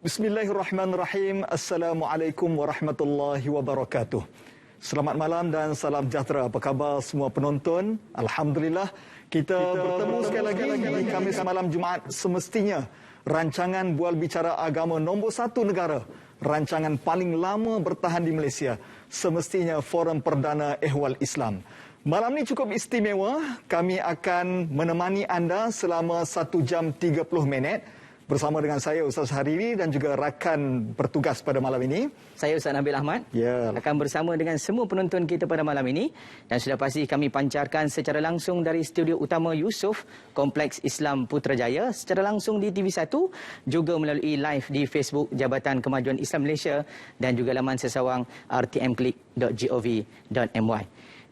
Bismillahirrahmanirrahim. Assalamualaikum warahmatullahi wabarakatuh. Selamat malam dan salam sejahtera. Apa khabar semua penonton? Alhamdulillah kita bertemu sekali lagi di Khamis malam Jumaat. Semestinya rancangan Bual Bicara Agama nombor 1 negara, rancangan paling lama bertahan di Malaysia, semestinya Forum Perdana Ehwal Islam. Malam ni cukup istimewa. Kami akan menemani anda selama 1 jam 30 minit bersama dengan saya Ustaz Hariri dan juga rakan bertugas pada malam ini. Saya Ustaz Nabil Ahmad. Ya. Akan bersama dengan semua penonton kita pada malam ini, dan sudah pasti kami pancarkan secara langsung dari studio utama Yusof, Kompleks Islam Putrajaya, secara langsung di TV1, juga melalui live di Facebook Jabatan Kemajuan Islam Malaysia dan juga laman sesawang rtmklik.gov.my.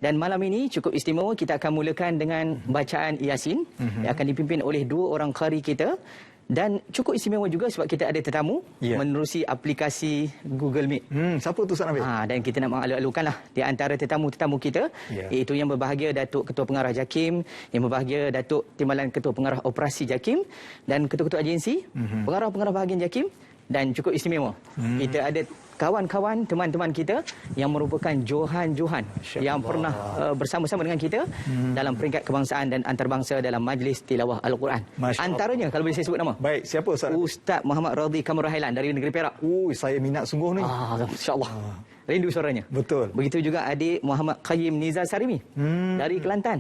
Dan malam ini cukup istimewa, kita akan mulakan dengan bacaan Yasin yang akan dipimpin oleh 2 orang qari kita. Dan cukup istimewa juga sebab kita ada tetamu menerusi aplikasi Google Meet. Siapa tu Ustaz Nabil? Dan kita nak mengalu-alukanlah di antara tetamu-tetamu kita, iaitu yang berbahagia Datuk Ketua Pengarah JAKIM, yang berbahagia Datuk Timbalan Ketua Pengarah Operasi JAKIM, dan ketua-ketua agensi, pengarah-pengarah bahagian JAKIM. Dan cukup istimewa, kita ada kawan-kawan, teman-teman kita yang merupakan Johan-Johan yang pernah bersama-sama dengan kita dalam peringkat kebangsaan dan antarabangsa dalam Majlis Tilawah Al-Quran. Antaranya, kalau boleh saya sebut nama. Baik, siapa Ustaz? Ustaz Muhammad Radhi Kamarahailan dari negeri Perak. Saya minat sungguh ni. InsyaAllah. Rindu suaranya. Betul. Begitu juga adik Muhammad Qayyim Nizar Sarimi dari Kelantan.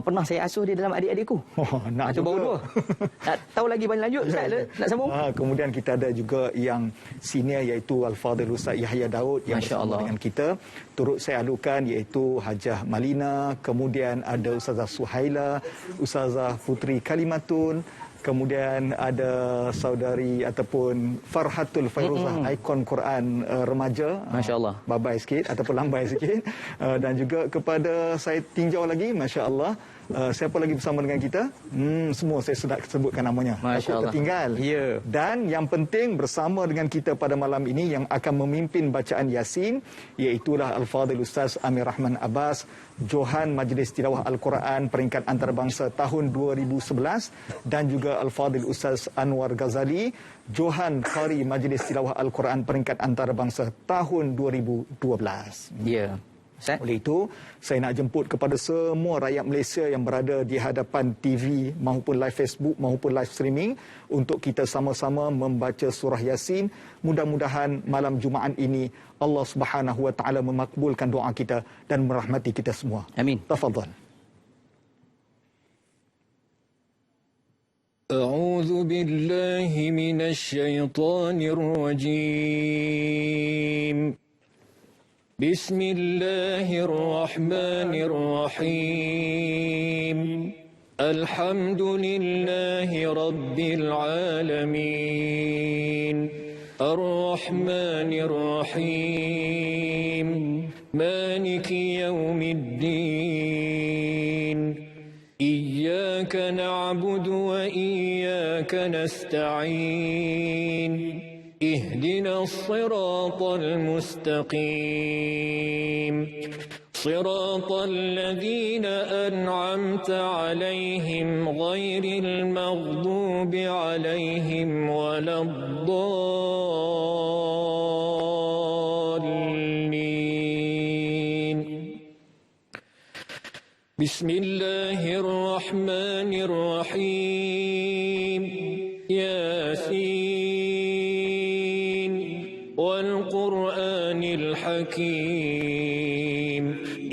Pernah saya asuh dia dalam adik-adikku. Nak itu baru 2. Nak tahu lagi banyak lanjut Ustaz? Nak sambung? Kemudian kita ada juga yang senior, iaitu Al-Fadhil Ustaz Yahya Daud yang bersama dengan kita. Turut saya alukan iaitu Hajah Malina, kemudian ada Ustazah Suhaila, Ustazah Putri Kalimatun, kemudian ada saudari ataupun Farhatul Fairuzah, ikon Quran remaja. Masya Allah. Babai sikit ataupun lambai sikit. Dan juga kepada saya tinjau lagi, Masya Allah. Siapa lagi bersama dengan kita? Semua saya sudah sebutkan namanya. Masya Allah. Tertinggal. Dan yang penting bersama dengan kita pada malam ini yang akan memimpin bacaan Yasin, iaitulah Al-Fadhil Ustaz Amir Rahman Abbas, Johan Majlis Tilawah Al-Quran peringkat antarabangsa tahun 2011, dan juga Al-Fadhil Ustaz Anwar Ghazali, Johan Qari Majlis Tilawah Al-Quran peringkat antarabangsa tahun 2012. Oleh itu, saya nak jemput kepada semua rakyat Malaysia yang berada di hadapan TV maupun live Facebook maupun live streaming untuk kita sama-sama membaca surah Yasin. Mudah-mudahan malam Jumaat ini Allah Subhanahu Wa Taala memakbulkan doa kita dan merahmati kita semua. Amin. Tafadhal. أعوذ بالله من الشيطان الرجيم بسم الله الرحمن الرحيم الحمد لله رب العالمين الرحمن الرحيم مالك يوم الدين إياك نعبد وإياك نستعين اهدنا الصراط المستقيم صراط الذين أنعمت عليهم غير المغضوب عليهم ولا الضالين بسم الله الرحمن الرحيم ياسين والقرآن الحكيم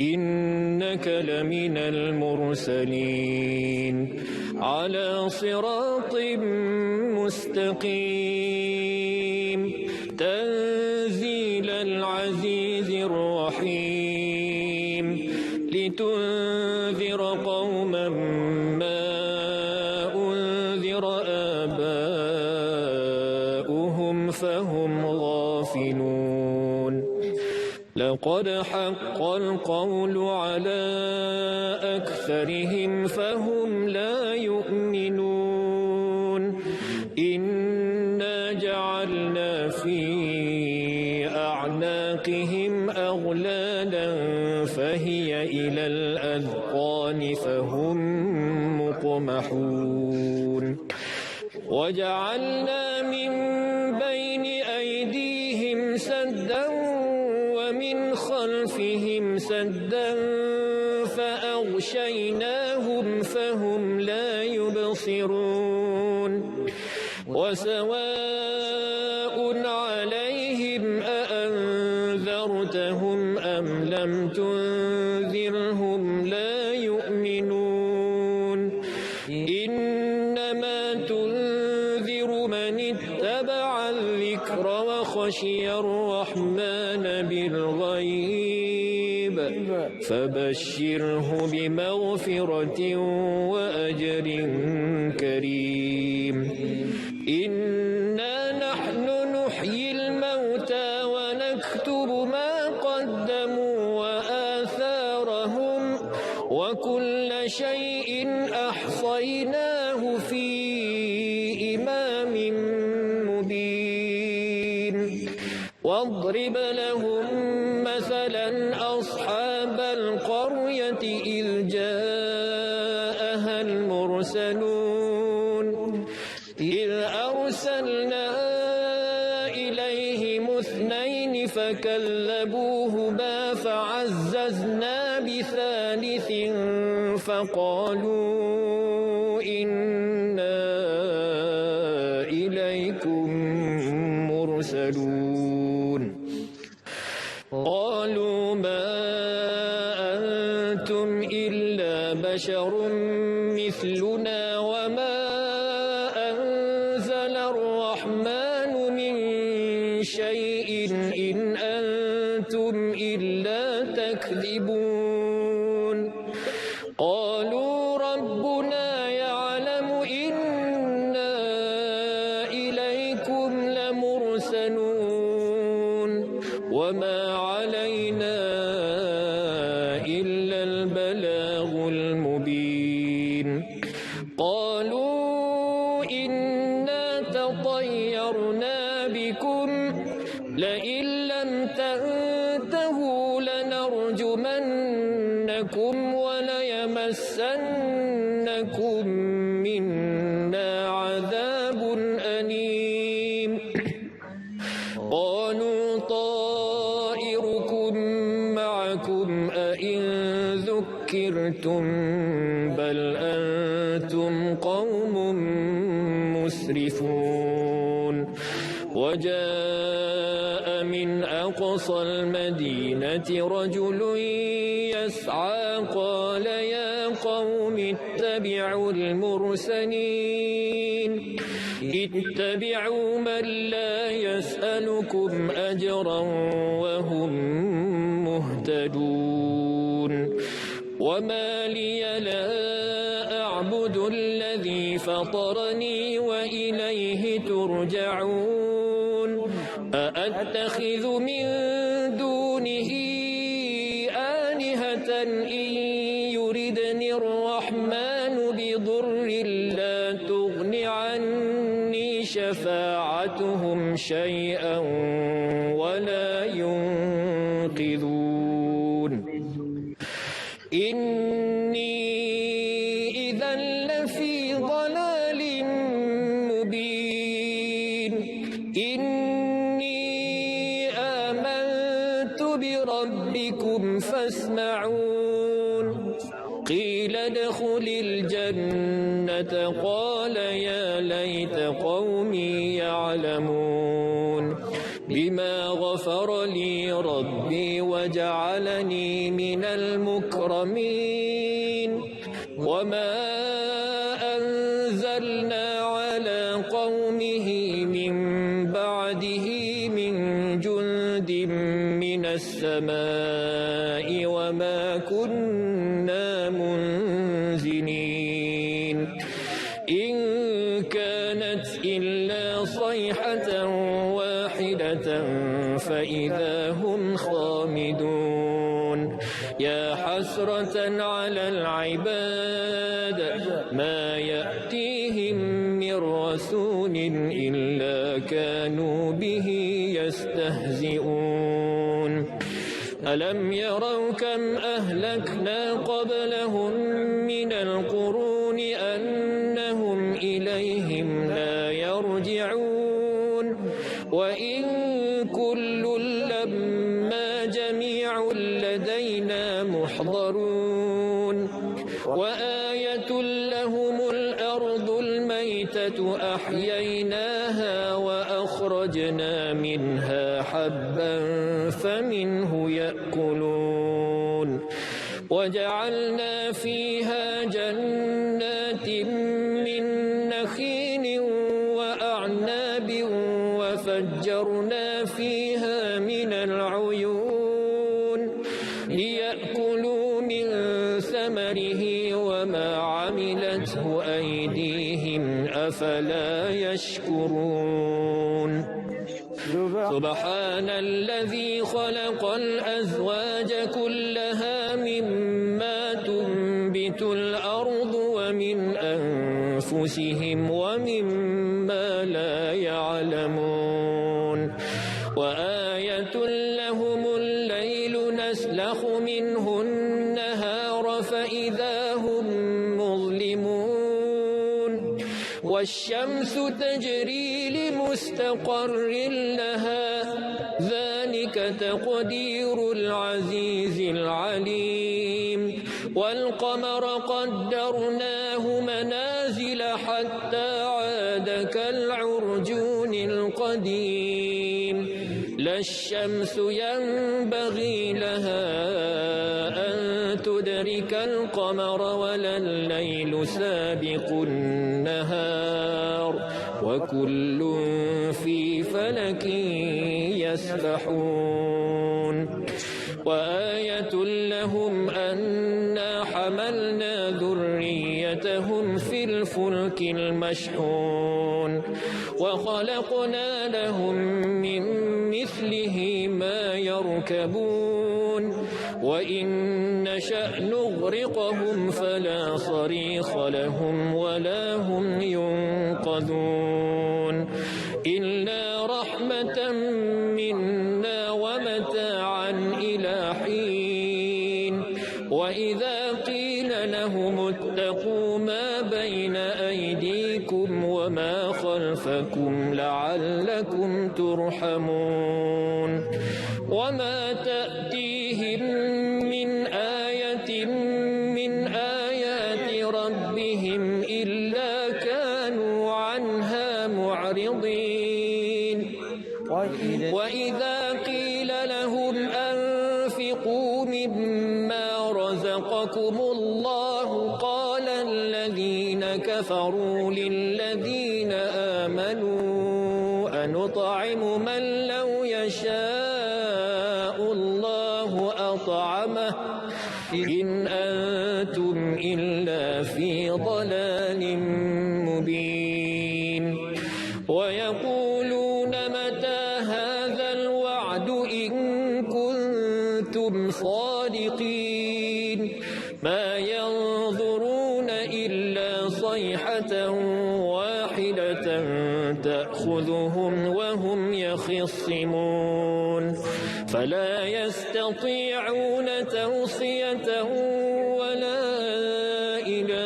إنك لمن المرسلين على صراط مستقيم تنزيل العزيز الرحيم لتنذر قوما ما أنذر آباؤهم فهم غافلون لقد حق القول على أكثرهم فهم لا يؤمنون إنا جعلنا في أعناقهم أغلالا فهي إلى الأذقان فهم مقمحون وجعلنا من بين أيديهم سدا ومن خلفهم سدا فأغشيناهم فهم لا يبصرون وسواء عليهم أأنذرتهم أم لم تنذرهم لا يؤمنون إنما تنذر من اتبع الذكر وخشي الرحمن بالغيب فبشره بمغفرة وأجر كريم إنا نحن نحيي الموتى ونكتب ما قدموا وآثارهم وكل شيء أحصيناه في إمام مبين واضرب لهم مثلا أصحاب القرية إذ جاءها المرسلون إذ أرسلنا إليهم اثنين فكذبوهما فعززنا بثالث فقالوا إنا إليكم مرسلون قالوا ما أنتم إلا بشر مثلنا وما أنزل الرحمن من شيء إن أنتم إلا تكذبون قالوا ربنا يعلم إنا إليكم لمرسلون وما علينا إلا البلاغ المبين قالوا إنا تطيرنا بكم لئن لم تنتهوا لنرجمنكم وليمسنكم منا عذاب أليم قالوا طائركم معكم أئن ذكرتم بل أنتم قوم مسرفون وجاء من أقصى المدينة رجل يسعى قال يا قوم اتبعوا المرسلين اتبعوا من لا يسألكم أجرا وهم مهتدون وما لي لا أعبد الذي فطرني وإليه ترجعون أأتخذ من دونه آلهة إن يردني الرحمن بضر لا تغن عني شفاعتهم شيئا ولا ينقذون إني إذا لفي ضلال مبين إني آمنت بربكم فاسمعون قيل ادخل الجنة قال يا ليت قومي يعلمون بما غفر لي ربي وجعلني من المكرمين وما أنزلنا على قومه من بعده من جند من السماء وما كنا منزلين إن كانت إلا صيحة واحدة فإذا هم خامدون يا حسرة على العباد ما يأتيهم من رسول إلا كانوا به يستهزئون ألم يروا كم أهلكنا قبلهم من القرون أنهم إليهم لا راجعون وإن كل لما جميع لدينا محضرون وآية لهم الأرض الميتة أحييناها وأخرجنا منها حبا فمنه يأكلون وجعلنا فيها جنات من نخيل وأعناب وفجرنا فيها من العيون ليأكلوا من ثمره وما عملته أيديهم أفلا يشكرون سبحان الذي خلق الأزواج كلها مما تنبت الأرض ومن أنفسهم ومما لا يعلمون وآية لهم الليل نسلخ منه النهار فإذا هم مظلمون والشمس تجري لمستقر لها ذلك تقدير العزيز العليم والقمر قدرناه منازل حتى عاد كالعرجون القديم لا الشمس ينبغي لها أن تدرك القمر ولا الليل سابق النهار وكل في فلك يسبحون وآية لهم أنا حملنا ذريتهم في الفلك المشحون وخلقنا لهم من مثله ما يركبون وإن نشأ نغرقهم فلا صريخ لهم ولا هم ينقذون إلا رحمة منا ومتاعا إلى حين وإذا قيل لهم اتقوا ما بين أيديكم وما خلفكم لعلكم ترحمون وما تأتيهم من آية من آيات ربهم إلا كانوا عنها معرضين وإذا قيل لهم أنفقوا مما رزقكم الله قال الذين كفروا للذين آمنوا أنطعم من لو يشاء الله أطعمه إن أنتم إلا في ضلال مبين ويقولون متى هذا الوعد إن كنتم صادقين ما ينظرون إلا صيحة واحدة تأخذهم وهم يخصمون فلا يستطيعون توصية ولا إلى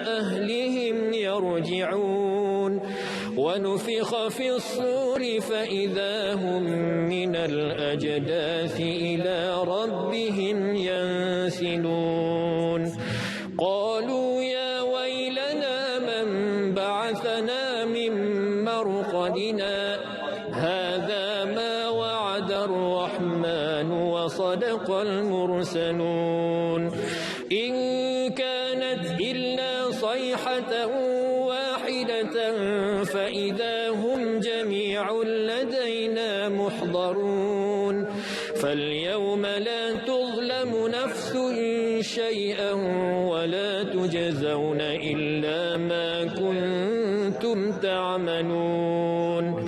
أهلهم يرجعون ونفخ في الصور فإذا هم من الأجداث إلى ربهم ينسلون قالوا يا ويلنا من بعثنا من مرقدنا هذا ما وعد الرحمن وصدق المرسلون إن كانت إلا صيحة واحدة فإذا هم جميع لدينا محضرون فاليوم لا تظلم نفس شيئا ولا تجزون إلا ما كنتم تعملون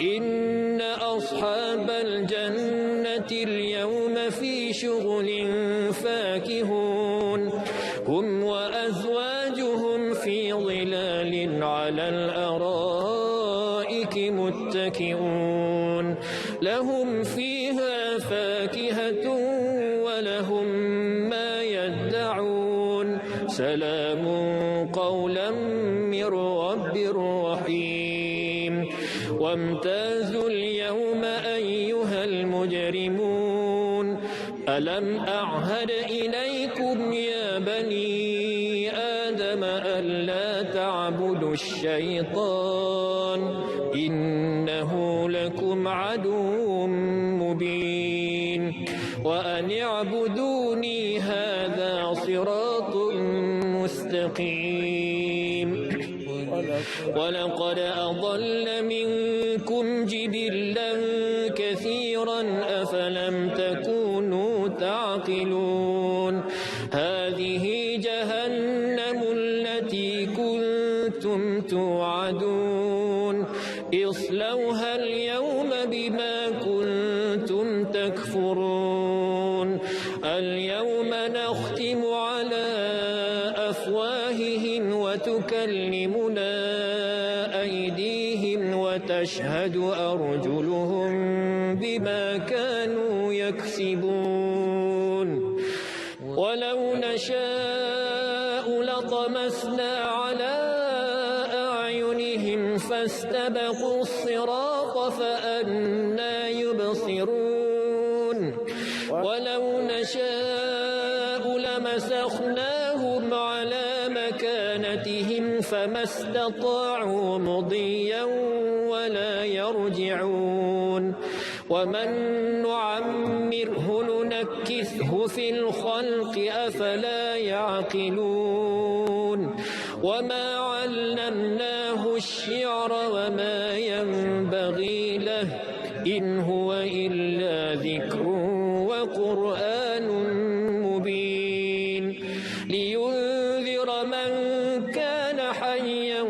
إن أصحاب الجنة اليوم في شغل فاكهون هم وأزواجهم في ظلال على الأرائك متكئون لهم فيها فاكهة ولهم ما يدعون سلام قولا من رب رحيم وامتازوا اليوم أيها المجرمون ألم أعهد إليكم يا بني آدم ألا تعبدوا الشيطان إنه لكم عدو مبين وأن اعبدوني هذا صراط مستقيم ولقد أضل منكم جبلا كثيرا أفلم تكونوا تعقلون هذه جهنم التي كنتم توعدون اصلوها اليوم بما كنتم تكفرون اليوم نختم على أفواههم وتكلمنا أيديهم وتشهد أرجلهم بما كانوا يكسبون ولو نشاء لطمسنا على أعينهم فاستبقوا الصراط فأنى يبصرون ولو نشاء لمسخناهم على مكانتهم فما استطاعوا مضيا ولا يرجعون ومن نعمره ننكثه في الخلق أفلا يعقلون وما علمناه الشعر وما ينبغي له إن هو إلا ذكر وقرآن مبين لينذر من كان حيا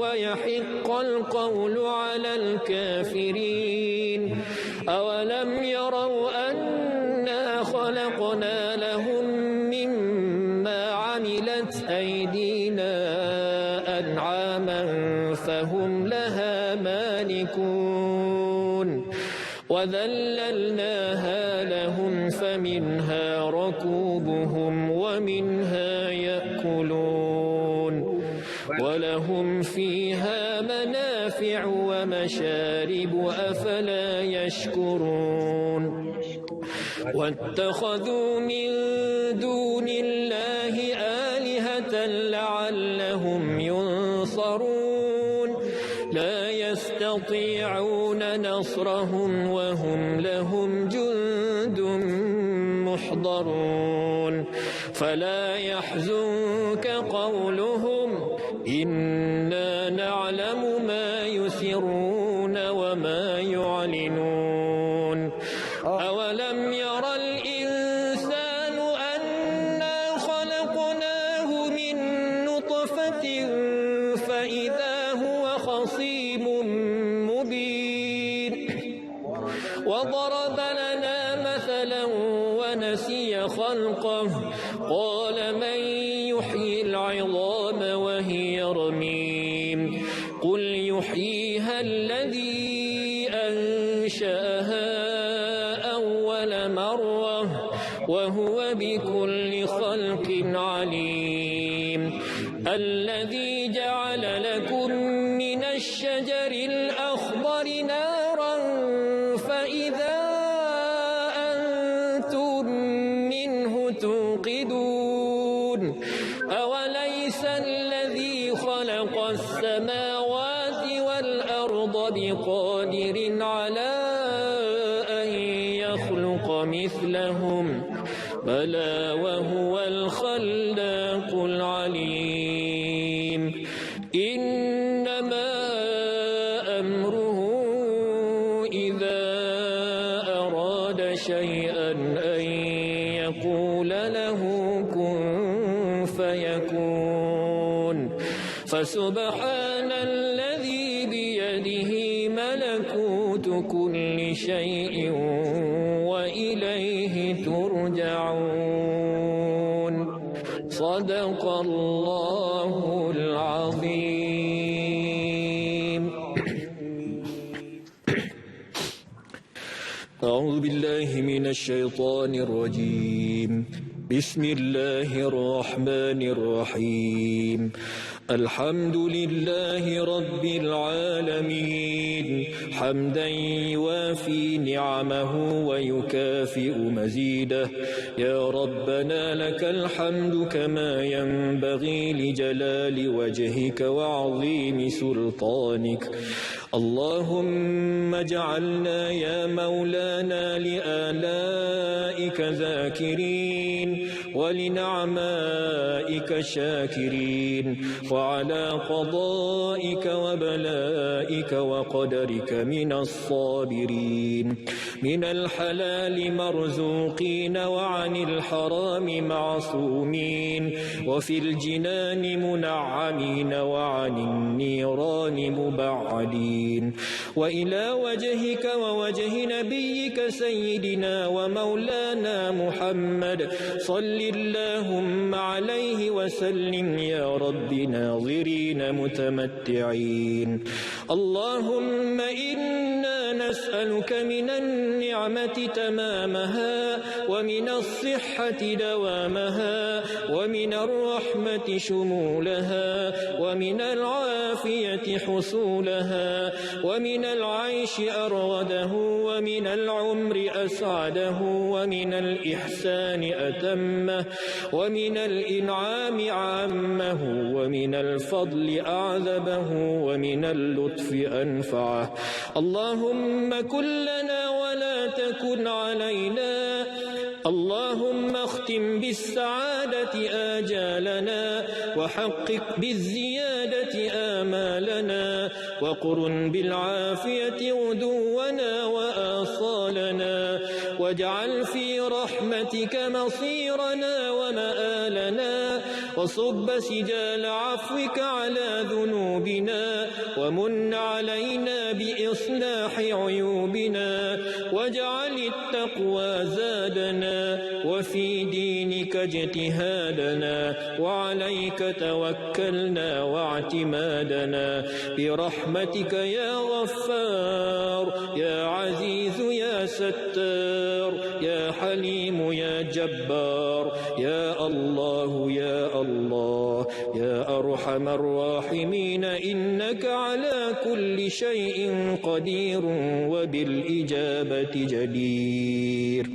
ويحق القول على الكافرين أولم يروا أنا خلقنا لهم مما عملت أيدينا أنعاما فهم لها مالكون وذللناها لهم فمنها ركوبهم ومنها يأكلون ولهم فيها منافع ومشارب أفلا يشكرون واتخذوا من دون الله آلهة لعلهم ينصرون لا يستطيعون نصرهم وهم لهم جند محضرون فلا يحزنك قولهم إنا نعلم ما يسرون وما يعلنون أولم ير الإنسان أنا خلقناه من نطفة فإذا هو خصيم مبين وضرب لنا مثلا ونسي خلقه قال من يحيي العظام وهي رميم قل يحييها الذي أنشأها أول مرة وهو بكل خلق عليم الذي جعل لكم من الشجر الأخضر نارا فإذا أنتم منه توقدون أوليس الذي خلق السماوات والأرض بقادر على أن يخلق مثلهم بلى وهو الخلاق العليم إنما أمره إذا أراد شيئا أن يقول له كن فيكون فسبحان الذي بيده ملكوت كل شيء وإليه ترجعون صدق الله العظيم. أعوذ بالله من الشيطان الرجيم. بسم الله الرحمن الرحيم. الحمد لله رب العالمين حمدا يوافي نعمه ويكافئ مزيده يا ربنا لك الحمد كما ينبغي لجلال وجهك وعظيم سلطانك اللهم اجعلنا يا مولانا لآلائك ذاكرين ولنعمائك شاكرين وعلى قضائك وبلائك وقدرك من الصابرين من الحلال مرزوقين وعن الحرام معصومين وفي الجنان منعمين وعن النيران مبعدين وإلى وجهك ووجه نبيك سيدنا ومولانا محمد صل اللهم عليه وسلم يا رب ناظرين متمتعين اللهم إنا نسألك من النعمة تمامها ومن الصحة دوامها ومن الرحمة شمولها ومن العافية حصولها ومن العيش أرغده ومن العمر أسعده ومن الإحسان أتمه ومن الإنعام عامه ومن الفضل أعذبه ومن اللطف أنفعه اللهم كن لنا ولا تكن علينا اللهم اختم بالسعادة آجالنا وحقق بالزيادة آمالنا وقرن بالعافية غدونا وآصالنا واجعل في رحمتك مصيرنا ومآلنا وصب سجال عفوك على ذنوبنا ومن علينا بإصلاح عيوبنا واجعل التقوى زادنا وفي دينك اجتهادنا وعليك توكلنا واعتمادنا برحمتك يا غفار يا عزيز يا ستار يا حليم يا جبار يا الله يا الله يا أرحم الراحمين إنك على كل شيء قدير وبالإجابة جدير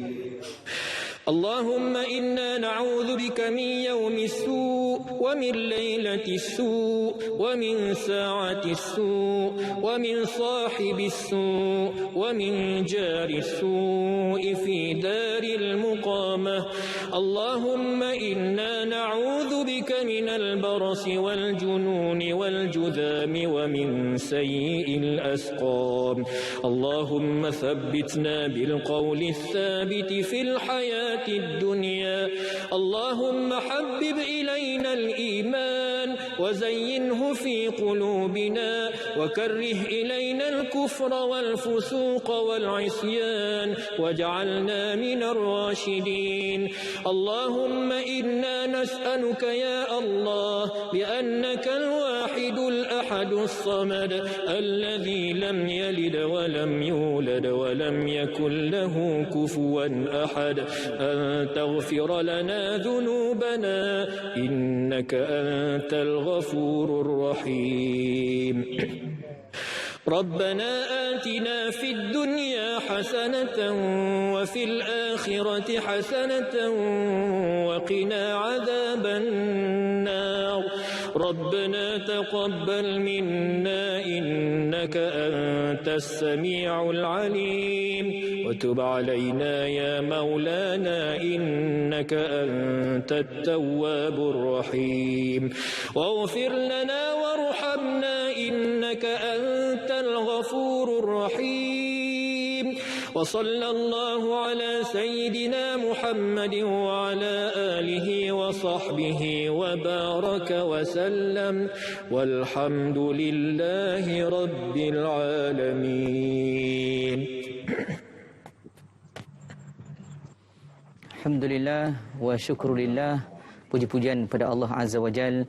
اللهم إنا نعوذ بك من يوم السوء ومن ليلة السوء ومن ساعة السوء ومن صاحب السوء ومن جار السوء في دار المقامة اللهم إنا نعوذ بك من البرص والجنون والجذام ومن سيء الأسقام اللهم ثبتنا بالقول الثابت في الحياة الدنيا اللهم حبب إلينا الإيمان وزينه في قلوبنا وكره إلينا الكفر والفسوق والعصيان واجعلنا من الراشدين اللهم إنا نسألك يا الله بأنك الواحد الأحد الصمد الذي لم يلد ولم يولد ولم يكن له كفوا أحد أن تغفر لنا ذنوبنا إنك أنت الغفور الرحيم ربنا آتنا في الدنيا حسنة وفي الآخرة حسنة وقنا عذاب النار ربنا تقبل منا إنك أنت السميع العليم وتب علينا يا مولانا إنك أنت التواب الرحيم واغفر لنا وارحمنا إنك أنت الغفور الرحيم وصلى الله على سيدنا محمد وعلى آله وصحبه وبارك وسلم والحمد لله رب العالمين. Alhamdulillah wa syukrulillah. Puji-pujian pada Allah Azza wa Jal.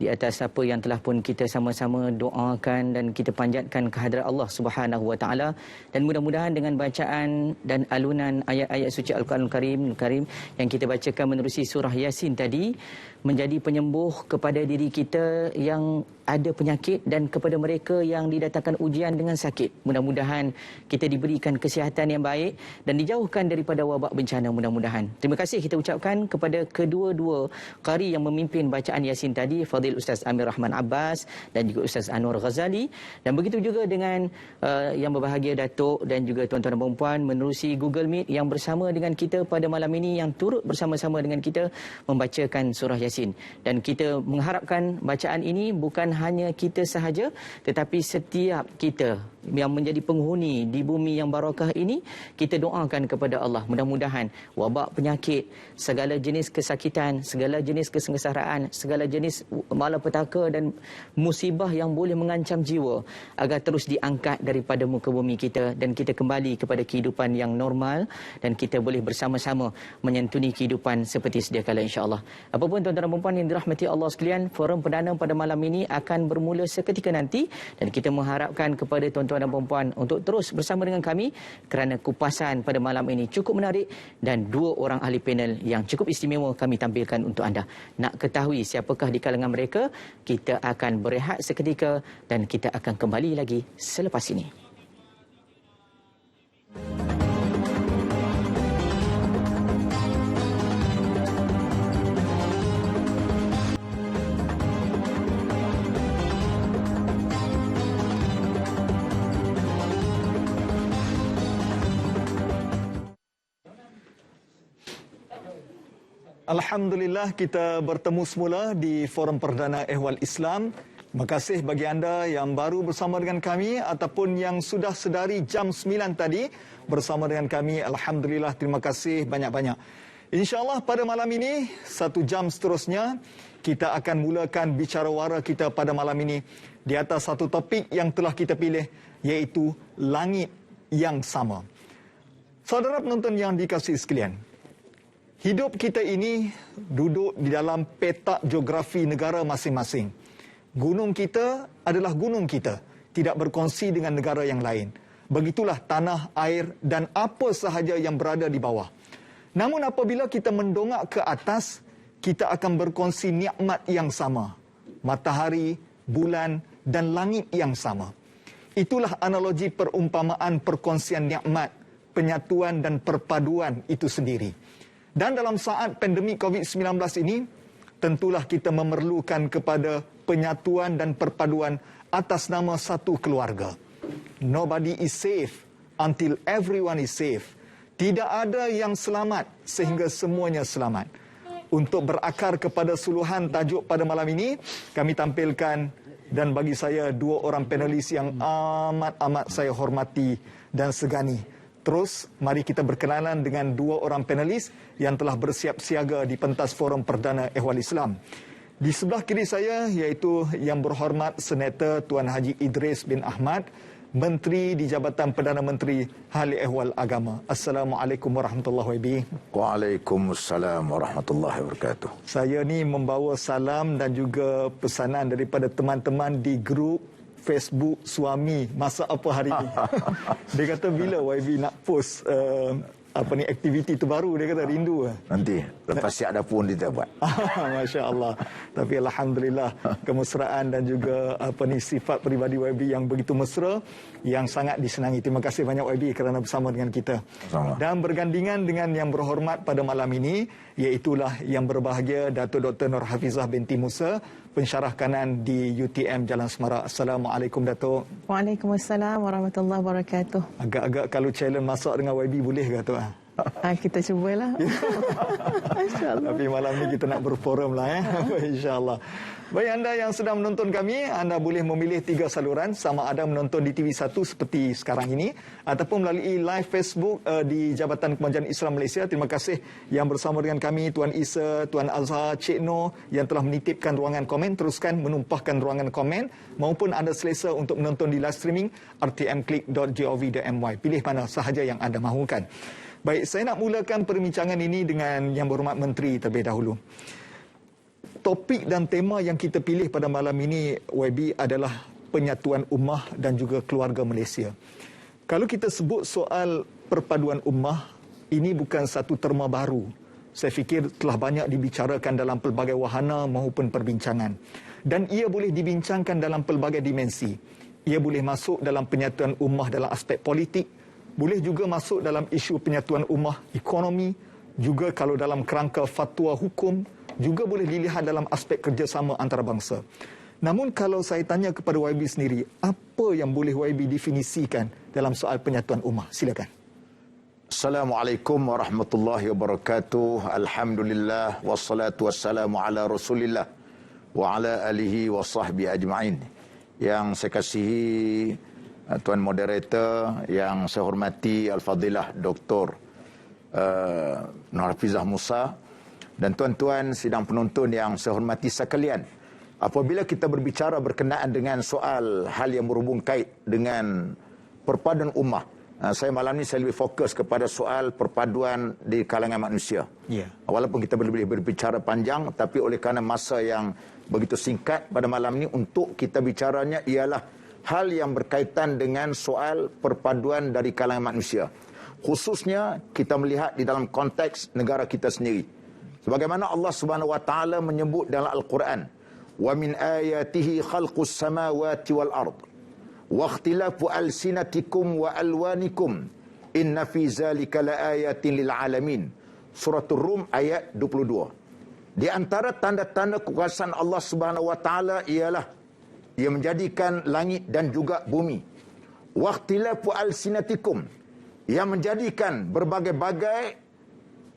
di atas apa yang telah pun kita sama-sama doakan dan kita panjatkan kehadrat Allah Subhanahu Wa Taala, dan mudah-mudahan dengan bacaan dan alunan ayat-ayat suci Al-Quranul Karim yang kita bacakan menerusi surah Yasin tadi menjadi penyembuh kepada diri kita yang ada penyakit dan kepada mereka yang didatangkan ujian dengan sakit. Mudah-mudahan kita diberikan kesihatan yang baik dan dijauhkan daripada wabak bencana mudah-mudahan. Terima kasih kita ucapkan kepada kedua-dua qari yang memimpin bacaan Yasin tadi, Fadil Ustaz Amir Rahman Abbas dan juga Ustaz Anwar Ghazali, dan begitu juga dengan yang berbahagia Datuk dan juga tuan-tuan dan puan-puan menerusi Google Meet yang bersama dengan kita pada malam ini, yang turut bersama-sama dengan kita membacakan surah Yasin. Dan kita mengharapkan bacaan ini bukan hanya kita sahaja, tetapi setiap kita yang menjadi penghuni di bumi yang barakah ini, kita doakan kepada Allah mudah-mudahan wabak penyakit, segala jenis kesakitan, segala jenis kesengsaraan, segala jenis malapetaka dan musibah yang boleh mengancam jiwa agar terus diangkat daripada muka bumi kita dan kita kembali kepada kehidupan yang normal dan kita boleh bersama-sama menyantuni kehidupan seperti sedia kala, insya-Allah. Apapun tuan-tuan dan puan-puan yang dirahmati Allah sekalian, forum perdana pada malam ini akan bermula seketika nanti dan kita mengharapkan kepada tuan-tuan dan puan-puan untuk terus bersama dengan kami kerana kupasan pada malam ini cukup menarik dan dua orang ahli panel yang cukup istimewa kami tampilkan untuk anda. Nak ketahui siapakah di kalangan mereka, kita akan berehat seketika dan kita akan kembali lagi selepas ini. Alhamdulillah, kita bertemu semula di Forum Perdana Ehwal Islam. Terima kasih bagi anda yang baru bersama dengan kami ataupun yang sudah sedari jam 9 tadi bersama dengan kami. Alhamdulillah, terima kasih banyak-banyak. InsyaAllah pada malam ini, 1 jam seterusnya, kita akan mulakan bicara wara kita pada malam ini di atas satu topik yang telah kita pilih, iaitu langit yang sama. Saudara penonton yang dikasihi sekalian, hidup kita ini duduk di dalam petak geografi negara masing-masing. Gunung kita adalah gunung kita, tidak berkongsi dengan negara yang lain. Begitulah tanah, air dan apa sahaja yang berada di bawah. Namun apabila kita mendongak ke atas, kita akan berkongsi nikmat yang sama. Matahari, bulan dan langit yang sama. Itulah analogi perumpamaan perkongsian nikmat, penyatuan dan perpaduan itu sendiri. Dan dalam saat pandemik COVID-19 ini, tentulah kita memerlukan kepada penyatuan dan perpaduan atas nama satu keluarga. Nobody is safe until everyone is safe. Tidak ada yang selamat sehingga semuanya selamat. Untuk berakar kepada suluhan tajuk pada malam ini, kami tampilkan dan bagi saya dua orang panelis yang amat-amat saya hormati dan segani. Terus, mari kita berkenalan dengan dua orang panelis yang telah bersiap siaga di pentas Forum Perdana Ehwal Islam. Di sebelah kiri saya, iaitu Yang Berhormat Senator Tuan Haji Idris bin Ahmad, Menteri di Jabatan Perdana Menteri Hal Ehwal Agama. Assalamualaikum warahmatullahi wabarakatuh. Waalaikumsalam warahmatullahi wabarakatuh. Saya ni membawa salam dan juga pesanan daripada teman-teman di grup Facebook suami masa apa hari ini. Dia kata bila YB nak post aktiviti terbaru, dia kata rindu. Nanti lepas siap dapur kita buat. Masya Allah. Tapi alhamdulillah kemesraan dan juga sifat peribadi YB yang begitu mesra yang sangat disenangi. Terima kasih banyak YB kerana bersama dengan kita. Sama. Dan bergandingan dengan yang berhormat pada malam ini, iaitulah yang berbahagia Datuk Dr. Nur Hafizah binti Musa, pensyarah kanan di UTM Jalan Semarak. Assalamualaikum Datuk. Waalaikumsalam warahmatullahi wabarakatuh. Agak-agak kalau challenge masak dengan YB boleh ke Datuk? Kita cubalah. InsyaAllah. Tapi malam ni kita nak berforum lah InsyaAllah. Bagi anda yang sedang menonton kami, anda boleh memilih 3 saluran, sama ada menonton di TV1 seperti sekarang ini ataupun melalui live Facebook di Jabatan Kemajuan Islam Malaysia. Terima kasih yang bersama dengan kami Tuan Isa, Tuan Azhar, Cik Noh yang telah menitipkan ruangan komen. Teruskan menumpahkan ruangan komen maupun anda selesa untuk menonton di live streaming rtmclick.gov.my. Pilih mana sahaja yang anda mahukan. Baik, saya nak mulakan perbincangan ini dengan Yang Berhormat Menteri terlebih dahulu. topik dan tema yang kita pilih pada malam ini, YB, adalah penyatuan ummah dan juga keluarga Malaysia. Kalau kita sebut soal perpaduan ummah, ini bukan satu terma baru. Saya fikir telah banyak dibicarakan dalam pelbagai wahana maupun perbincangan. Dan ia boleh dibincangkan dalam pelbagai dimensi. Ia boleh masuk dalam penyatuan ummah dalam aspek politik, boleh juga masuk dalam isu penyatuan ummah ekonomi, juga kalau dalam kerangka fatwa hukum, juga boleh dilihat dalam aspek kerjasama antarabangsa. Namun kalau saya tanya kepada YB sendiri, apa yang boleh YB definisikan dalam soal penyatuan ummah? Silakan. Assalamualaikum warahmatullahi wabarakatuh. Alhamdulillah wassalatu wassalamu ala Rasulillah wa ala alihi wa sahbihi ajma'in. Yang saya kasihi Tuan Moderator, yang saya hormati Al-Fadilah Dr. Nur Hafizah Musa, dan tuan-tuan sidang penonton yang saya hormati sekalian. Apabila kita berbicara berkenaan dengan soal hal yang berhubung kait dengan perpaduan ummah, saya malam ni saya lebih fokus kepada soal perpaduan di kalangan manusia. Walaupun kita boleh berbicara panjang, tapi oleh kerana masa yang begitu singkat pada malam ni, untuk kita bicaranya ialah hal yang berkaitan dengan soal perpaduan dari kalangan manusia. Khususnya kita melihat di dalam konteks negara kita sendiri. Sebagaimana Allah Subhanahu wa taala menyebut dalam Al-Quran, "Wa min ayatihi khalqus samawati wal ard wa ikhtilafu alsinatikum wa alwanikum inna fi zalika laayatin lil alamin." Surah Rum ayat 22. Di antara tanda-tanda kekuasaan Allah Subhanahu wa taala ialah ia menjadikan langit dan juga bumi. Wa ikhtilafu alsinatikum, yang menjadikan berbagai-bagai,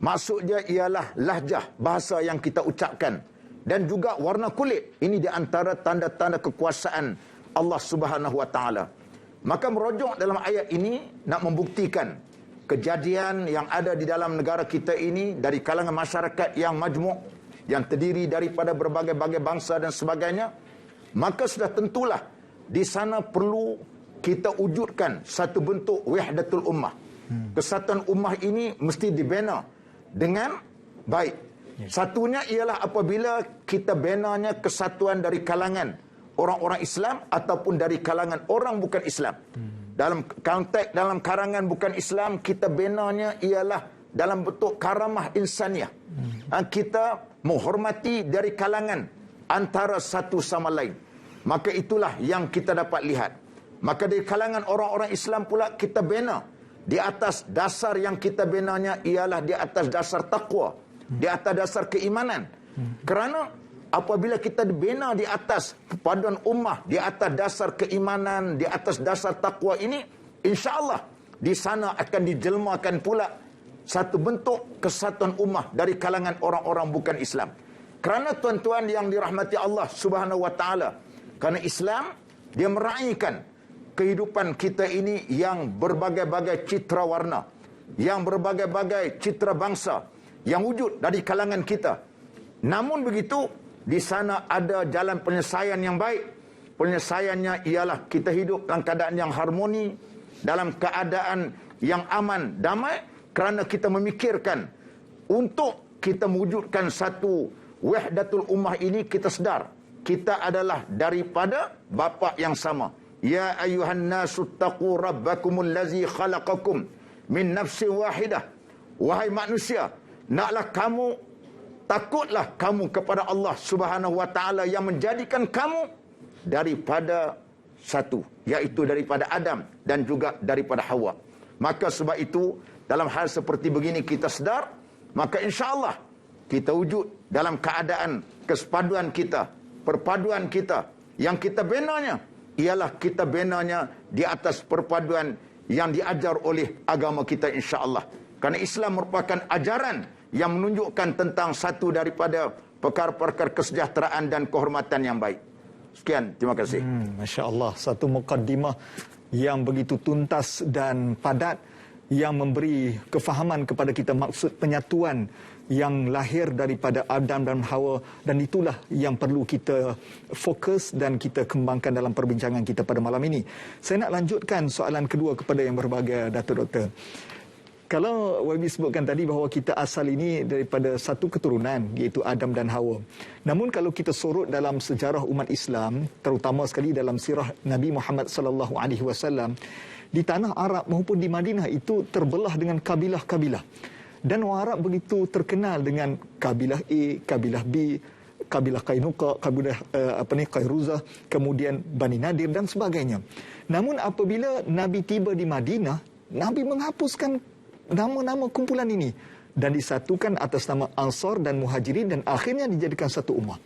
maksudnya ialah lahjah, bahasa yang kita ucapkan, dan juga warna kulit. Ini di antara tanda-tanda kekuasaan Allah Subhanahu wa taala. Maka merujuk dalam ayat ini nak membuktikan kejadian yang ada di dalam negara kita ini dari kalangan masyarakat yang majmuk, yang terdiri daripada berbagai-bagai bangsa dan sebagainya. Maka sudah tentulah di sana perlu kita wujudkan satu bentuk wahdatul ummah. Kesatuan ummah ini mesti dibina dengan baik. Satunya ialah apabila kita benanya kesatuan dari kalangan orang-orang Islam ataupun dari kalangan orang bukan Islam. Dalam konteks, dalam karangan bukan Islam, kita benanya ialah dalam bentuk karamah insaniah. Kita menghormati dari kalangan antara satu sama lain. Maka itulah yang kita dapat lihat. Maka dari kalangan orang-orang Islam pula kita bina di atas dasar yang kita benanya ialah di atas dasar taqwa, di atas dasar keimanan. Kerana apabila kita dibina di atas perpaduan ummah, di atas dasar keimanan, di atas dasar taqwa ini, insya-Allah di sana akan dijelmakan pula satu bentuk kesatuan ummah dari kalangan orang-orang bukan Islam. Kerana tuan-tuan yang dirahmati Allah Subhanahu wa taala, kerana Islam dia meraihkan kehidupan kita ini yang berbagai-bagai citra warna, yang berbagai-bagai citra bangsa yang wujud dari kalangan kita. Namun begitu, di sana ada jalan penyelesaian yang baik. Penyelesaiannya ialah kita hidup dalam keadaan yang harmoni, dalam keadaan yang aman, damai, kerana kita memikirkan untuk kita mewujudkan satu wahdatul ummah ini. Kita sedar kita adalah daripada bapa yang sama. Ya ayuhan nasu taqu rabbakumul ladzi khalaqakum min nafsin wahidah. Wahai manusia, naklah kamu, takutlah kamu kepada Allah Subhanahu wa taala yang menjadikan kamu daripada satu, iaitu daripada Adam dan juga daripada Hawa. Maka sebab itu dalam hal seperti begini kita sedar, maka insya-Allah kita wujud dalam keadaan kesepaduan kita, perpaduan kita. Yang kita benanya ialah kita benanya di atas perpaduan yang diajar oleh agama kita, insya-Allah. Kerana Islam merupakan ajaran yang menunjukkan tentang satu daripada perkara-perkara kesejahteraan dan kehormatan yang baik. Sekian, terima kasih. Masya Allah, satu mukaddimah yang begitu tuntas dan padat, yang memberi kefahaman kepada kita maksud penyatuan yang lahir daripada Adam dan Hawa, dan itulah yang perlu kita fokus dan kita kembangkan dalam perbincangan kita pada malam ini. Saya nak lanjutkan soalan kedua kepada yang berbahagia, Datuk Doktor. Kalau Wabi sebutkan tadi bahawa kita asal ini daripada satu keturunan, iaitu Adam dan Hawa. Namun kalau kita sorot dalam sejarah umat Islam, terutama sekali dalam sirah Nabi Muhammad sallallahu alaihi wasallam, di tanah Arab maupun di Madinah itu terbelah dengan kabilah-kabilah. Dan orang Arab begitu terkenal dengan kabilah A, kabilah B, kabilah Qainuqa, kabilah Qairuzah, kemudian Bani Nadir dan sebagainya. Namun apabila Nabi tiba di Madinah, Nabi menghapuskan nama-nama kumpulan ini dan disatukan atas nama Ansar dan Muhajirin dan akhirnya dijadikan satu ummah.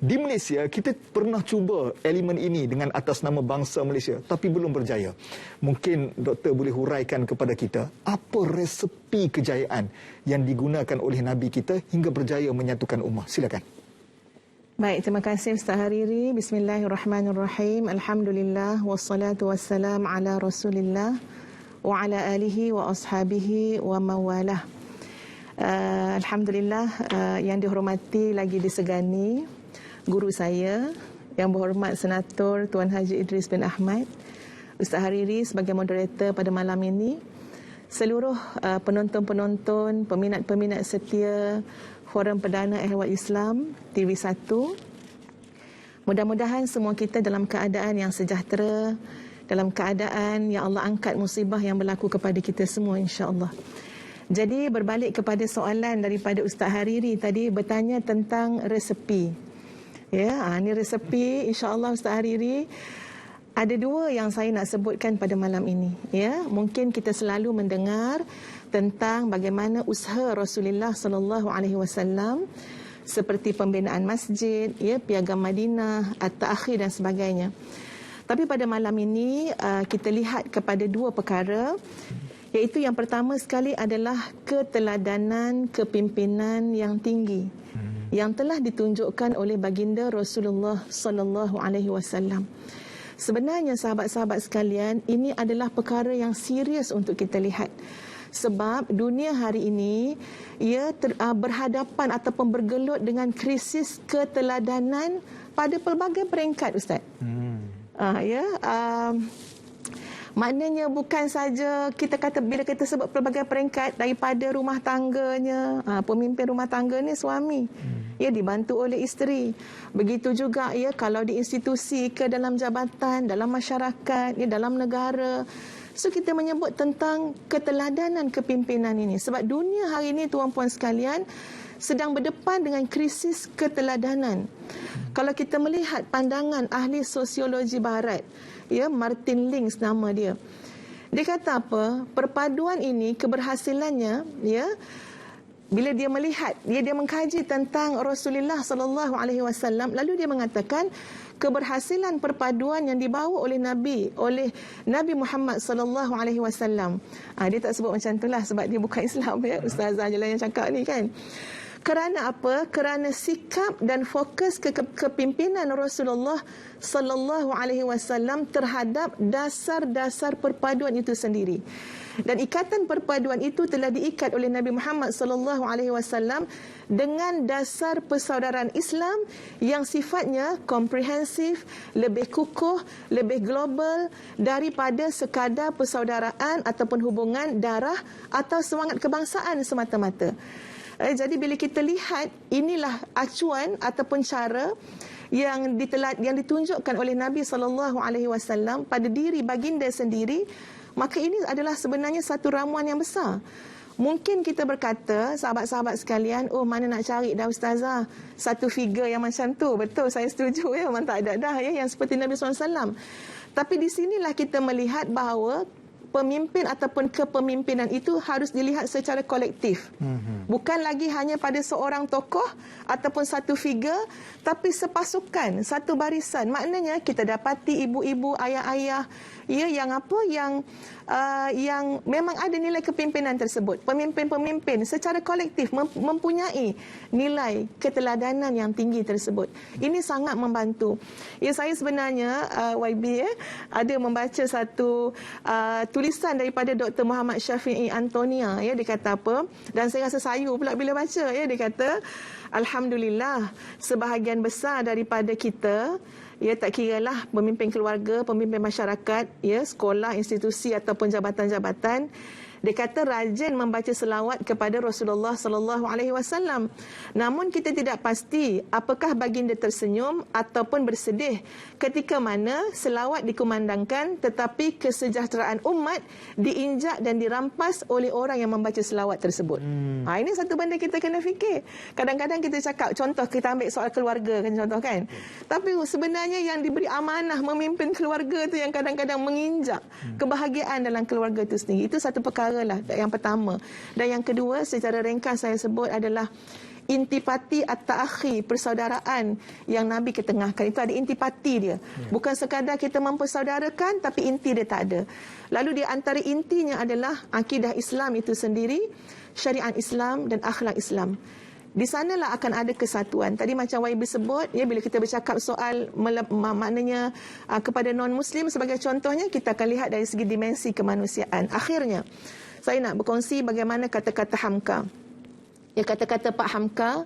Di Malaysia, kita pernah cuba elemen ini dengan atas nama bangsa Malaysia, tapi belum berjaya. Mungkin doktor boleh huraikan kepada kita, apa resepi kejayaan yang digunakan oleh Nabi kita hingga berjaya menyatukan ummah? Silakan. Baik, terima kasih Ustaz Hariri. Bismillahirrahmanirrahim. Alhamdulillah wassalatu wassalam ala Rasulillah wa ala alihi wa ashabihi wa mawalah. Alhamdulillah, yang dihormati lagi disegani guru saya, yang berhormat Senator Tuan Haji Idris bin Ahmad, Ustaz Hariri sebagai moderator pada malam ini, seluruh penonton-penonton, peminat-peminat setia Forum Perdana Ehwal Islam TV1. Mudah-mudahan semua kita dalam keadaan yang sejahtera, dalam keadaan yang Allah angkat musibah yang berlaku kepada kita semua, insya-Allah. Jadi berbalik kepada soalan daripada Ustaz Hariri tadi, bertanya tentang resepi. Ya, ini resepi, insya-Allah Ustaz Hariri. Ada dua yang saya nak sebutkan pada malam ini. Ya, mungkin kita selalu mendengar tentang bagaimana usaha Rasulullah sallallahu alaihi wasallam seperti pembinaan masjid, ya, Piagam Madinah, At-Ta'khir dan sebagainya. Tapi pada malam ini kita lihat kepada dua perkara, iaitu yang pertama sekali adalah keteladanan kepimpinan yang tinggi yang telah ditunjukkan oleh baginda Rasulullah sallallahu alaihi wasallam. Sebenarnya sahabat-sahabat sekalian, ini adalah perkara yang serius untuk kita lihat. Sebab dunia hari ini ia berhadapan ataupun bergelut dengan krisis keteladanan pada pelbagai peringkat, Ustaz. Maknanya bukan saja kita kata, bila kita sebut pelbagai peringkat, daripada rumah tangganya, pemimpin rumah tangga ni suami, ya, dibantu oleh isteri. Begitu juga, ya, kalau di institusi ke dalam jabatan, dalam masyarakat, ya, dalam negara. So kita menyebut tentang keteladanan kepimpinan ini. Sebab dunia hari ini, tuan-puan sekalian, sedang berdepan dengan krisis keteladanan. Kalau kita melihat pandangan ahli sosiologi barat, ya, Martin Lings nama dia. Dia kata apa? Perpaduan ini, keberhasilannya, ya, bila dia melihat, dia mengkaji tentang Rasulullah sallallahu alaihi wasallam, lalu dia mengatakan keberhasilan perpaduan yang dibawa oleh Nabi Muhammad sallallahu alaihi wasallam. Dia tak sebut macam itulah sebab dia bukan Islam, ya. Ustazah je lah yang cakap ni kan. Kerana apa? Kerana sikap dan fokus kepimpinan Rasulullah sallallahu alaihi wasallam terhadap dasar-dasar perpaduan itu sendiri. Dan ikatan perpaduan itu telah diikat oleh Nabi Muhammad sallallahu alaihi wasallam dengan dasar persaudaraan Islam yang sifatnya komprehensif, lebih kukuh, lebih global daripada sekadar persaudaraan ataupun hubungan darah atau semangat kebangsaan semata-mata. Jadi bila kita lihat, inilah acuan ataupun cara yang ditunjukkan oleh Nabi SAW pada diri baginda sendiri, maka ini adalah sebenarnya satu ramuan yang besar. Mungkin kita berkata, sahabat-sahabat sekalian, oh mana nak cari dah Ustazah satu figure yang macam tu. Betul, saya setuju, ya, memang tak ada dah, ya, yang seperti Nabi SAW. Tapi di sinilah kita melihat bahawa pemimpin ataupun kepemimpinan itu harus dilihat secara kolektif. Bukan lagi hanya pada seorang tokoh ataupun satu figure, tapi sepasukan, satu barisan. Maknanya kita dapati ibu-ibu, ayah-ayah, ya, yang memang ada nilai kepimpinan tersebut. Pemimpin-pemimpin secara kolektif mempunyai nilai keteladanan yang tinggi tersebut. Ini sangat membantu. Ya, saya sebenarnya YB ada membaca satu tulisan daripada Dr. Muhammad Syafi'i Antonia, ya, dia kata apa, dan saya rasa sayu pula bila baca, ya, dia kata alhamdulillah sebahagian besar daripada kita, ya, tak kiralah pemimpin keluarga, pemimpin masyarakat, ya, sekolah, institusi ataupun jabatan-jabatan, Dia kata rajin membaca selawat kepada Rasulullah sallallahu alaihi wasallam. Namun kita tidak pasti apakah baginda tersenyum ataupun bersedih ketika mana selawat dikumandangkan tetapi kesejahteraan umat diinjak dan dirampas oleh orang yang membaca selawat tersebut. Ini satu benda kita kena fikir. Kadang-kadang kita cakap, contoh kita ambil soal keluarga kan, contoh kan. Tapi sebenarnya yang diberi amanah memimpin keluarga tu yang kadang-kadang menginjak kebahagiaan dalam keluarga itu sendiri. Itu satu perkara lah yang pertama. Dan yang kedua, secara ringkas saya sebut adalah intipati at-ta'akhi, persaudaraan yang Nabi ketengahkan. Itu ada intipati dia. Bukan sekadar kita mempersaudarakan, tapi inti dia tak ada. Lalu di antara intinya adalah akidah Islam itu sendiri, syariat Islam dan akhlak Islam. Di sanalah akan ada kesatuan. Tadi macam YB sebut, ya, bila kita bercakap soal maknanya kepada non-Muslim sebagai contohnya, kita akan lihat dari segi dimensi kemanusiaan. Akhirnya, saya nak berkongsi bagaimana kata-kata Hamka. Ya, kata-kata Pak Hamka,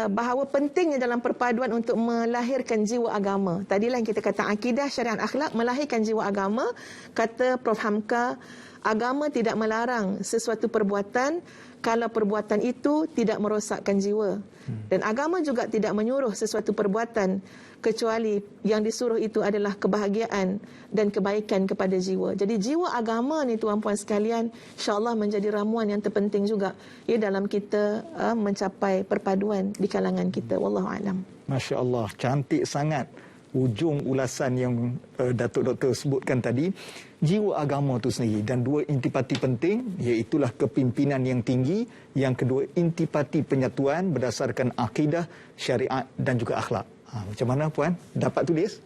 bahawa pentingnya dalam perpaduan untuk melahirkan jiwa agama. Tadilah yang kita kata akidah, syariat, akhlak, melahirkan jiwa agama. Kata Prof. Hamka, agama tidak melarang sesuatu perbuatan kalau perbuatan itu tidak merosakkan jiwa. Dan agama juga tidak menyuruh sesuatu perbuatan kecuali yang disuruh itu adalah kebahagiaan dan kebaikan kepada jiwa. Jadi jiwa agama ni tuan-puan sekalian, insya-Allah menjadi ramuan yang terpenting juga ya dalam kita mencapai perpaduan di kalangan kita. Wallahu alam. Masya-Allah, cantik sangat ujung ulasan yang Datuk Doktor sebutkan tadi. Jiwa agama itu sendiri dan dua intipati penting, iaitulah kepimpinan yang tinggi, yang kedua intipati penyatuan berdasarkan akidah, syariat dan juga akhlak. Macam mana puan? Dapat tulis?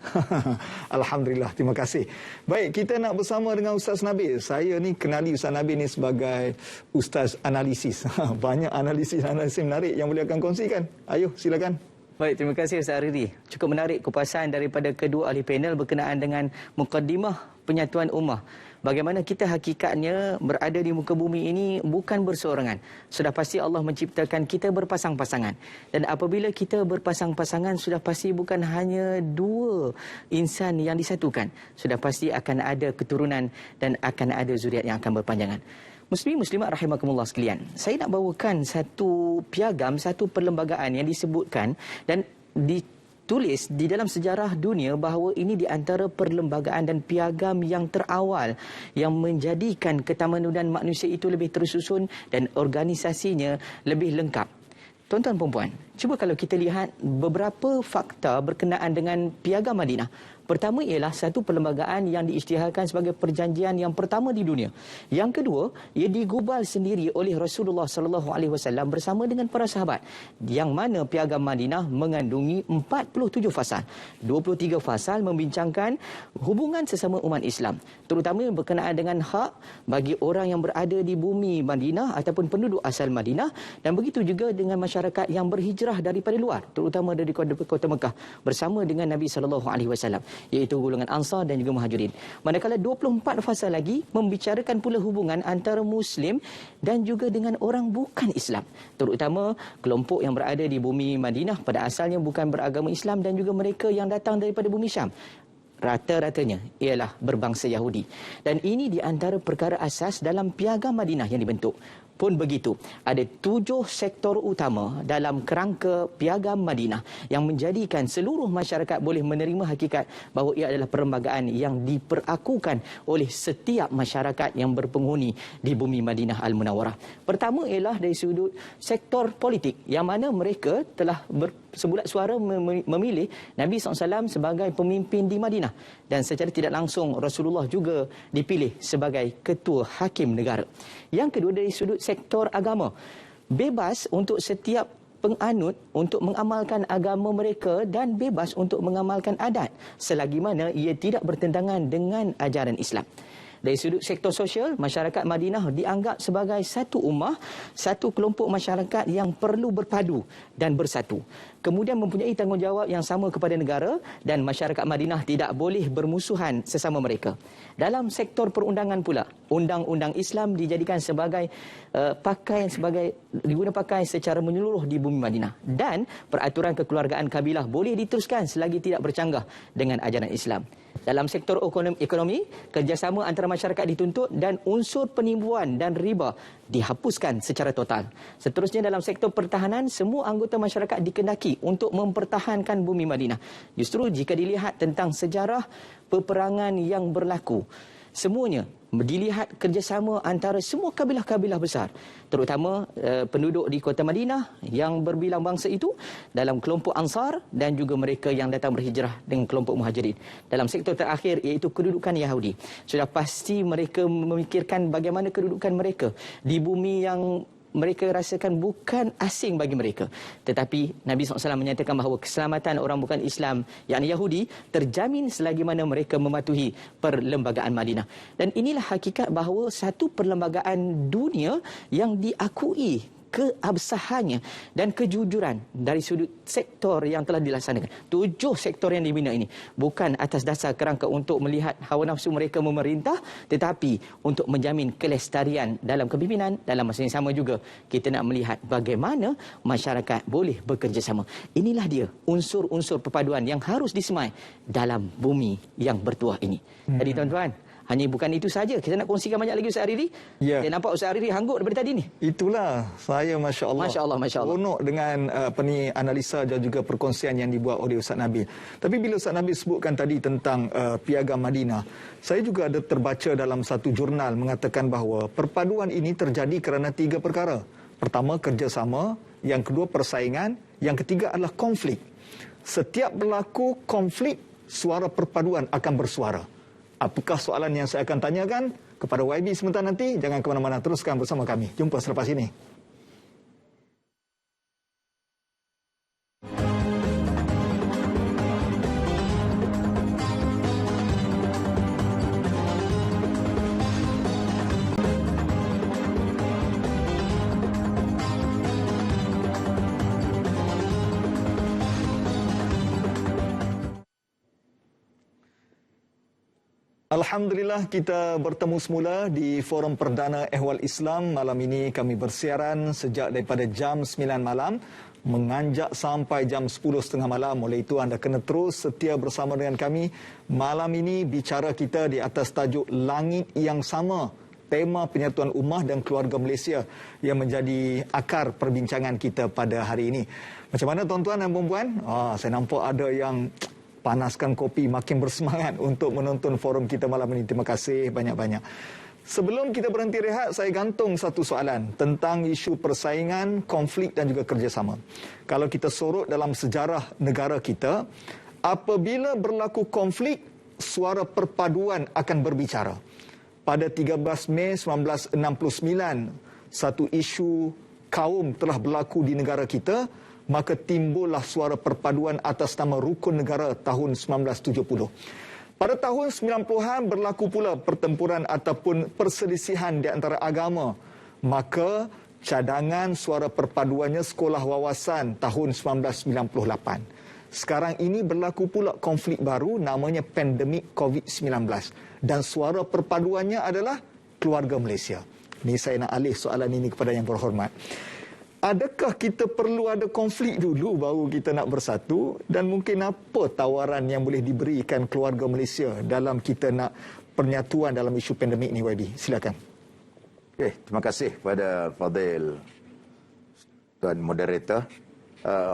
Alhamdulillah, terima kasih. Baik, kita nak bersama dengan Ustaz Nabil. Saya ni kenali Ustaz Nabil ni sebagai Ustaz Analisis. Banyak analisis menarik yang boleh akan kongsikan. Ayo, silakan. Baik, terima kasih Ustaz Aridi. Cukup menarik kupasan daripada kedua ahli panel berkenaan dengan mukaddimah penyatuan ummah. Bagaimana kita hakikatnya berada di muka bumi ini bukan berseorangan. Sudah pasti Allah menciptakan kita berpasang-pasangan. Dan apabila kita berpasang-pasangan, sudah pasti bukan hanya dua insan yang disatukan. Sudah pasti akan ada keturunan dan akan ada zuriat yang akan berpanjangan. Muslimin-muslimat rahimakumullah sekalian. Saya nak bawakan satu piagam, satu perlembagaan yang disebutkan dan ditulis di dalam sejarah dunia bahawa ini di antara perlembagaan dan piagam yang terawal yang menjadikan ketamadunan manusia itu lebih tersusun dan organisasinya lebih lengkap. Tuan-tuan dan puan, cuba kalau kita lihat beberapa fakta berkenaan dengan Piagam Madinah. Pertama ialah satu perlembagaan yang diisytiharkan sebagai perjanjian yang pertama di dunia. Yang kedua, ia digubal sendiri oleh Rasulullah SAW bersama dengan para sahabat. Yang mana Piagam Madinah mengandungi 47 fasal. 23 fasal membincangkan hubungan sesama umat Islam, terutama berkenaan dengan hak bagi orang yang berada di bumi Madinah ataupun penduduk asal Madinah, dan begitu juga dengan masyarakat yang berhijrah daripada luar, terutama dari kota Mekah bersama dengan Nabi SAW, iaitu golongan Ansar dan juga Muhajirin. Manakala 24 fasal lagi membicarakan pula hubungan antara Muslim dan juga dengan orang bukan Islam, terutama kelompok yang berada di bumi Madinah pada asalnya bukan beragama Islam dan juga mereka yang datang daripada bumi Syam. Rata-ratanya ialah berbangsa Yahudi. Dan ini di antara perkara asas dalam Piagam Madinah yang dibentuk. Pun begitu, ada 7 sektor utama dalam kerangka Piagam Madinah yang menjadikan seluruh masyarakat boleh menerima hakikat bahawa ia adalah perlembagaan yang diperakukan oleh setiap masyarakat yang berpenghuni di bumi Madinah Al-Munawwarah. Pertama ialah dari sudut sektor politik, yang mana mereka telah sebulat suara memilih Nabi SAW sebagai pemimpin di Madinah, dan secara tidak langsung Rasulullah juga dipilih sebagai ketua hakim negara. Yang kedua dari sudut sektor agama, bebas untuk setiap penganut untuk mengamalkan agama mereka dan bebas untuk mengamalkan adat selagi mana ia tidak bertentangan dengan ajaran Islam. Dari sudut sektor sosial, masyarakat Madinah dianggap sebagai satu ummah, satu kelompok masyarakat yang perlu berpadu dan bersatu. Kemudian mempunyai tanggungjawab yang sama kepada negara, dan masyarakat Madinah tidak boleh bermusuhan sesama mereka. Dalam sektor perundangan pula, undang-undang Islam dijadikan sebagai diguna pakai secara menyeluruh di bumi Madinah, dan peraturan kekeluargaan kabilah boleh diteruskan selagi tidak bercanggah dengan ajaran Islam. Dalam sektor ekonomi, kerjasama antara masyarakat dituntut dan unsur penipuan dan riba dihapuskan secara total. Seterusnya dalam sektor pertahanan, semua anggota masyarakat dikendaki untuk mempertahankan bumi Madinah. Justru jika dilihat tentang sejarah peperangan yang berlaku, semuanya dilihat kerjasama antara semua kabilah-kabilah besar, terutama penduduk di kota Madinah yang berbilang bangsa itu dalam kelompok Ansar dan juga mereka yang datang berhijrah dengan kelompok Muhajirin. Dalam sektor terakhir iaitu kedudukan Yahudi, sudah pasti mereka memikirkan bagaimana kedudukan mereka di bumi yang mereka rasakan bukan asing bagi mereka. Tetapi Nabi SAW menyatakan bahawa keselamatan orang bukan Islam, yakni Yahudi, terjamin selagi mana mereka mematuhi perlembagaan Madinah. Dan inilah hakikat bahawa satu perlembagaan dunia yang diakui keabsahannya dan kejujuran dari sudut sektor yang telah dilaksanakan. 7 sektor yang dibina ini bukan atas dasar kerangka untuk melihat hawa nafsu mereka memerintah, tetapi untuk menjamin kelestarian dalam kepimpinan. Dalam masa yang sama juga kita nak melihat bagaimana masyarakat boleh bekerjasama. Inilah dia unsur-unsur perpaduan yang harus disemai dalam bumi yang bertuah ini. Jadi tuan-tuan, hanya bukan itu saja. Kita nak kongsikan banyak lagi Ustaz Hariri. Ya. Saya nampak Ustaz Hariri hanggut daripada tadi ni. Itulah saya Masya Allah. Masya Allah, Masya Allah. Seronok dengan analisa dan juga perkongsian yang dibuat oleh Ustaz Nabil. Tapi bila Ustaz Nabil sebutkan tadi tentang Piagam Madinah, saya juga ada terbaca dalam satu jurnal mengatakan bahawa perpaduan ini terjadi kerana 3 perkara. Pertama, kerjasama. Yang kedua, persaingan. Yang ketiga adalah konflik. Setiap berlaku konflik, suara perpaduan akan bersuara. Apakah soalan yang saya akan tanyakan kepada YB sebentar nanti? Jangan ke mana-mana, teruskan bersama kami. Jumpa selepas ini. Alhamdulillah kita bertemu semula di forum perdana Ehwal Islam. Malam ini kami bersiaran sejak daripada jam 9 malam menganjak sampai jam 10.30 malam. Oleh itu anda kena terus setia bersama dengan kami. Malam ini bicara kita di atas tajuk Langit yang Sama, tema penyatuan ummah dan keluarga Malaysia yang menjadi akar perbincangan kita pada hari ini. Macam mana tuan-tuan dan puan-puan? Saya nampak ada yang panaskan kopi, makin bersemangat untuk menonton forum kita malam ini. Terima kasih banyak-banyak. Sebelum kita berhenti rehat, saya gantung satu soalan tentang isu persaingan, konflik dan juga kerjasama. Kalau kita sorot dalam sejarah negara kita, apabila berlaku konflik, suara perpaduan akan berbicara. Pada 13 Mei 1969, satu isu kaum telah berlaku di negara kita, maka timbullah suara perpaduan atas nama Rukun Negara tahun 1970. Pada tahun 90-an berlaku pula pertempuran ataupun perselisihan di antara agama. Maka cadangan suara perpaduannya Sekolah Wawasan tahun 1998. Sekarang ini berlaku pula konflik baru namanya pandemik COVID-19. Dan suara perpaduannya adalah keluarga Malaysia. Ini saya nak alih soalan ini kepada yang berhormat. Adakah kita perlu ada konflik dulu baru kita nak bersatu? Dan mungkin apa tawaran yang boleh diberikan keluarga Malaysia dalam kita nak pernyatuan dalam isu pandemik ni, YB? Silakan. Okey, terima kasih kepada Fadil Tuan Moderator.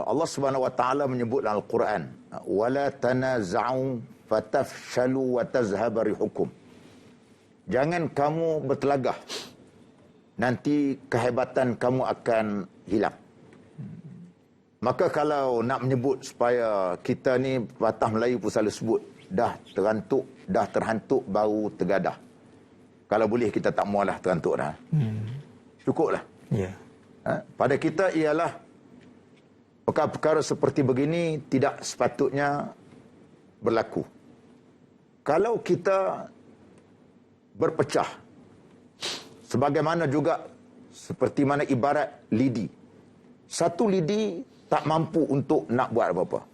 Allah Subhanahu Wa Taala menyebut dalam Al-Quran, wala tanaza'u fatafshalu wa tazhaba rihukum. Jangan kamu bertelagah, nanti kehebatan kamu akan hilang. Maka kalau nak menyebut supaya kita ni, patah Melayu pun selalu sebut, dah terhantuk baru tergadah. Kalau boleh kita tak maulah terhantuk dah. Cukuplah. Ya. Pada kita ialah perkara-perkara seperti begini tidak sepatutnya berlaku. Kalau kita berpecah, sebagaimana juga seperti mana ibarat lidi. Satu lidi tak mampu untuk nak buat apa-apa.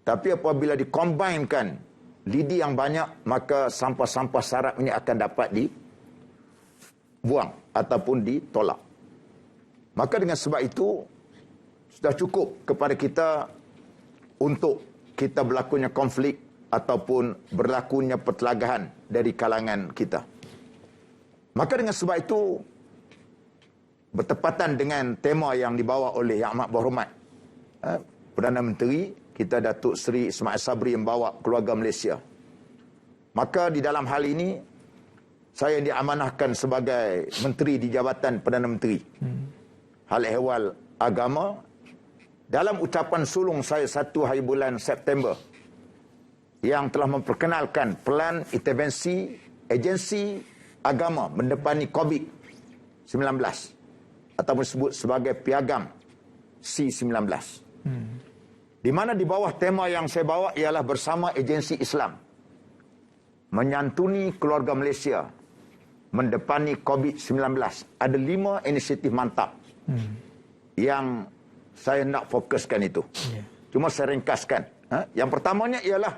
Tapi apabila dikombinkan lidi yang banyak, maka sampah-sampah sarap ini akan dapat dibuang ataupun ditolak. Maka dengan sebab itu, sudah cukup kepada kita untuk kita berlakunya konflik ataupun berlakunya pertelagahan dari kalangan kita. Maka dengan sebab itu, bertepatan dengan tema yang dibawa oleh Yang Amat Berhormat Perdana Menteri kita, Datuk Seri Ismail Sabri, yang bawa keluarga Malaysia. Maka di dalam hal ini, saya diamanahkan sebagai Menteri di Jabatan Perdana Menteri Hal Ehwal Agama. Dalam ucapan sulung saya 1 hari bulan September, yang telah memperkenalkan pelan intervensi agensi agama mendepani COVID-19 ataupun disebut sebagai piagam C-19. Di mana di bawah tema yang saya bawa ialah bersama agensi Islam menyantuni keluarga Malaysia mendepani COVID-19. Ada 5 inisiatif mantap yang saya nak fokuskan itu. Cuma saya ringkaskan. Yang pertamanya ialah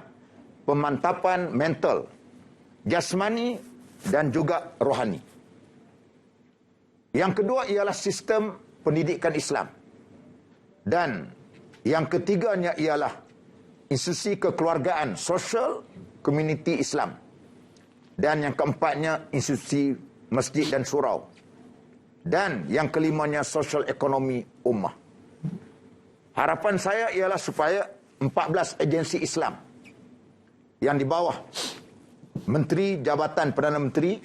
pemantapan mental, jasmani dan juga rohani. Yang kedua ialah sistem pendidikan Islam. Dan yang ketiganya ialah institusi kekeluargaan, sosial, komuniti Islam. Dan yang keempatnya institusi masjid dan surau. Dan yang kelimanya sosial ekonomi ummah. Harapan saya ialah supaya 14 agensi Islam yang di bawah Menteri Jabatan Perdana Menteri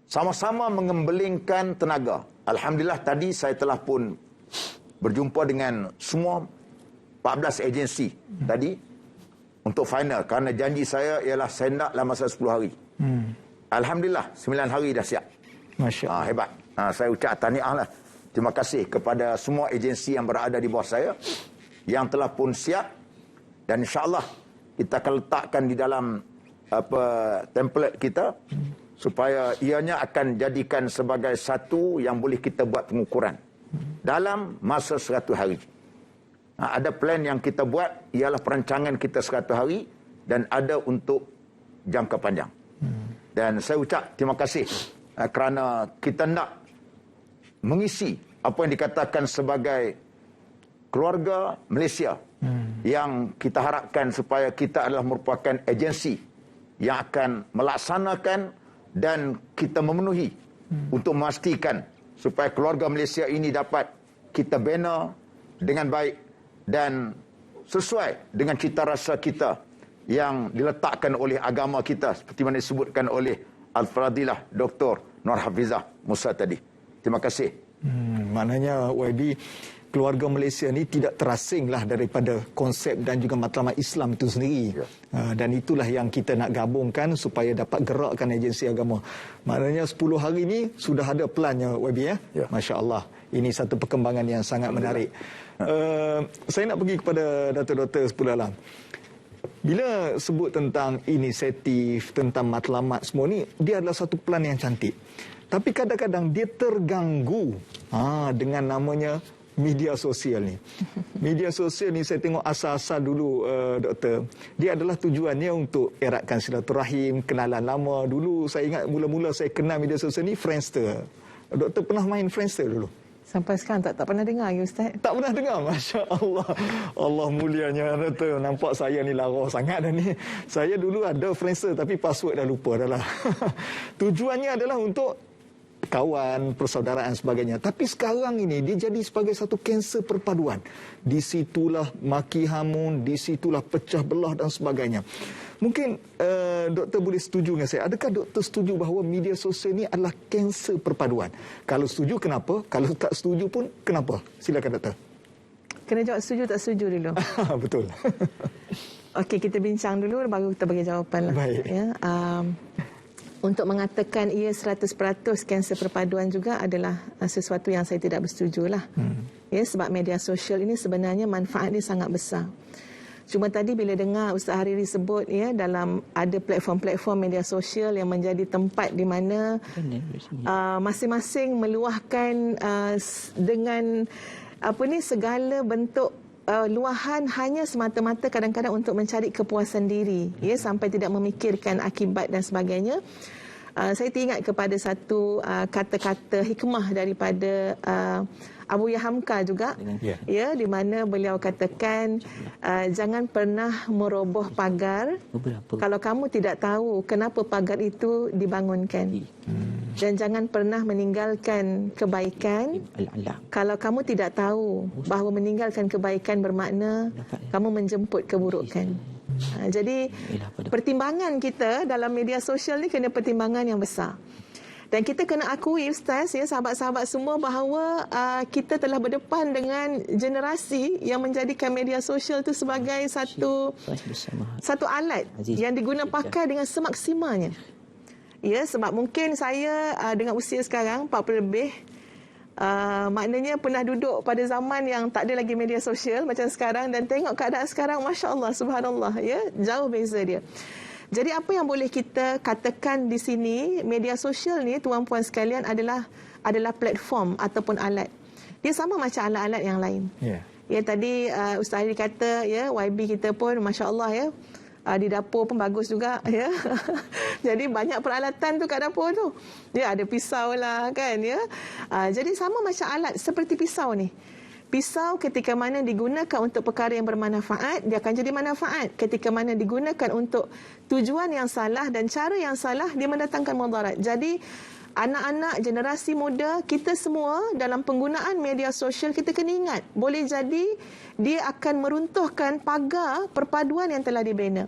sama-sama mengembelingkan tenaga. Alhamdulillah tadi saya telah pun berjumpa dengan semua 14 agensi tadi untuk final, kerana janji saya ialah saya nak dalam masa 10 hari. Alhamdulillah 9 hari dah siap. Masya Allah. Hebat. Saya ucap tahniah lah. Terima kasih kepada semua agensi yang berada di bawah saya yang telah pun siap, dan insya-Allah kita akan letakkan di dalam template kita supaya ianya akan jadikan sebagai satu yang boleh kita buat pengukuran dalam masa 100 hari. Ada plan yang kita buat ialah perancangan kita 100 hari dan ada untuk jangka panjang. Dan saya ucap terima kasih kerana kita nak mengisi apa yang dikatakan sebagai keluarga Malaysia yang kita harapkan supaya kita adalah merupakan agensi yang akan melaksanakan dan kita memenuhi untuk memastikan supaya keluarga Malaysia ini dapat kita bina dengan baik dan sesuai dengan cita rasa kita yang diletakkan oleh agama kita seperti mana disebutkan oleh Al-Fadilah Dr. Nur Hafizah Musa tadi. Terima kasih. Maknanya YB, keluarga Malaysia ni tidak terasinglah daripada konsep dan juga matlamat Islam itu sendiri. Ya. Dan itulah yang kita nak gabungkan supaya dapat gerakkan agensi agama. Maknanya 10 hari ni sudah ada plannya YB ya? Ya. Masya Allah. Ini satu perkembangan yang sangat menarik. Saya nak pergi kepada Datuk-Doktor Sepuluh Alam. Bila sebut tentang inisiatif, tentang matlamat semua ni, dia adalah satu plan yang cantik. Tapi kadang-kadang dia terganggu dengan namanya media sosial ni. Media sosial ni saya tengok asal-asal dulu, Doktor. Dia adalah tujuannya untuk eratkan silaturahim, kenalan lama. Dulu saya ingat mula-mula saya kenal media sosial ni Friendster. Doktor pernah main Friendster dulu? Sampai sekarang tak pernah dengar lagi, Ustaz. Tak pernah dengar? Masya Allah. Allah mulianya, Doktor. Nampak saya ni lara sangat dah ni. Saya dulu ada Friendster tapi password dah lupa dah lah. Tujuannya adalah untuk kawan, persaudaraan sebagainya. Tapi sekarang ini dia jadi sebagai satu kanser perpaduan. Di situlah maki hamun, di situlah pecah belah dan sebagainya. Mungkin doktor boleh setuju dengan saya. Adakah doktor setuju bahawa media sosial ini adalah kanser perpaduan? Kalau setuju, kenapa? Kalau tak setuju pun, kenapa? Silakan doktor. Kena jawab setuju tak setuju dulu. Betul. Okey, kita bincang dulu baru kita bagi jawapan lah. Baik. Ya, untuk mengatakan ia 100% kanser perpaduan juga adalah sesuatu yang saya tidak bersetuju lah. Ya, sebab media sosial ini sebenarnya manfaatnya sangat besar. Cuma tadi bila dengar Ustaz Hariri sebut ya, dalam ada platform-platform media sosial yang menjadi tempat di mana masing-masing meluahkan dengan segala bentuk luahan hanya semata-mata kadang-kadang untuk mencari kepuasan diri, ya, sampai tidak memikirkan akibat dan sebagainya. saya teringat kepada satu kata-kata hikmah daripada Abu Yahamka juga, ya, di mana beliau katakan jangan pernah meroboh pagar kalau kamu tidak tahu kenapa pagar itu dibangunkan, dan jangan pernah meninggalkan kebaikan kalau kamu tidak tahu bahawa meninggalkan kebaikan bermakna kamu menjemput keburukan. Jadi pertimbangan kita dalam media sosial ni kena pertimbangan yang besar. Dan kita kena akui, Ustaz, ya, sahabat-sahabat semua, bahawa kita telah berdepan dengan generasi yang menjadikan media sosial itu sebagai satu alat yang diguna pakai dengan semaksimalnya. Ya, sebab mungkin saya dengan usia sekarang 40 lebih, maknanya pernah duduk pada zaman yang tak ada lagi media sosial macam sekarang, dan tengok keadaan sekarang, Masya Allah, Subhanallah, ya, jauh beza dia. Jadi apa yang boleh kita katakan di sini, media sosial ni, tuan-puan sekalian, adalah platform ataupun alat. Dia sama macam alat-alat yang lain. Ya, tadi Ustaz Ali kata, ya, YB kita pun Masya Allah, ya, di dapur pun bagus juga, ya. Jadi banyak peralatan tu kat dapur tu. Ya, ada pisau lah kan, ya. Jadi sama macam alat seperti pisau ni. Pisau ketika mana digunakan untuk perkara yang bermanfaat, dia akan jadi manfaat. Ketika mana digunakan untuk tujuan yang salah dan cara yang salah, dia mendatangkan mudarat. Jadi anak-anak, generasi muda, kita semua dalam penggunaan media sosial, kita kena ingat, boleh jadi dia akan meruntuhkan pagar perpaduan yang telah dibina.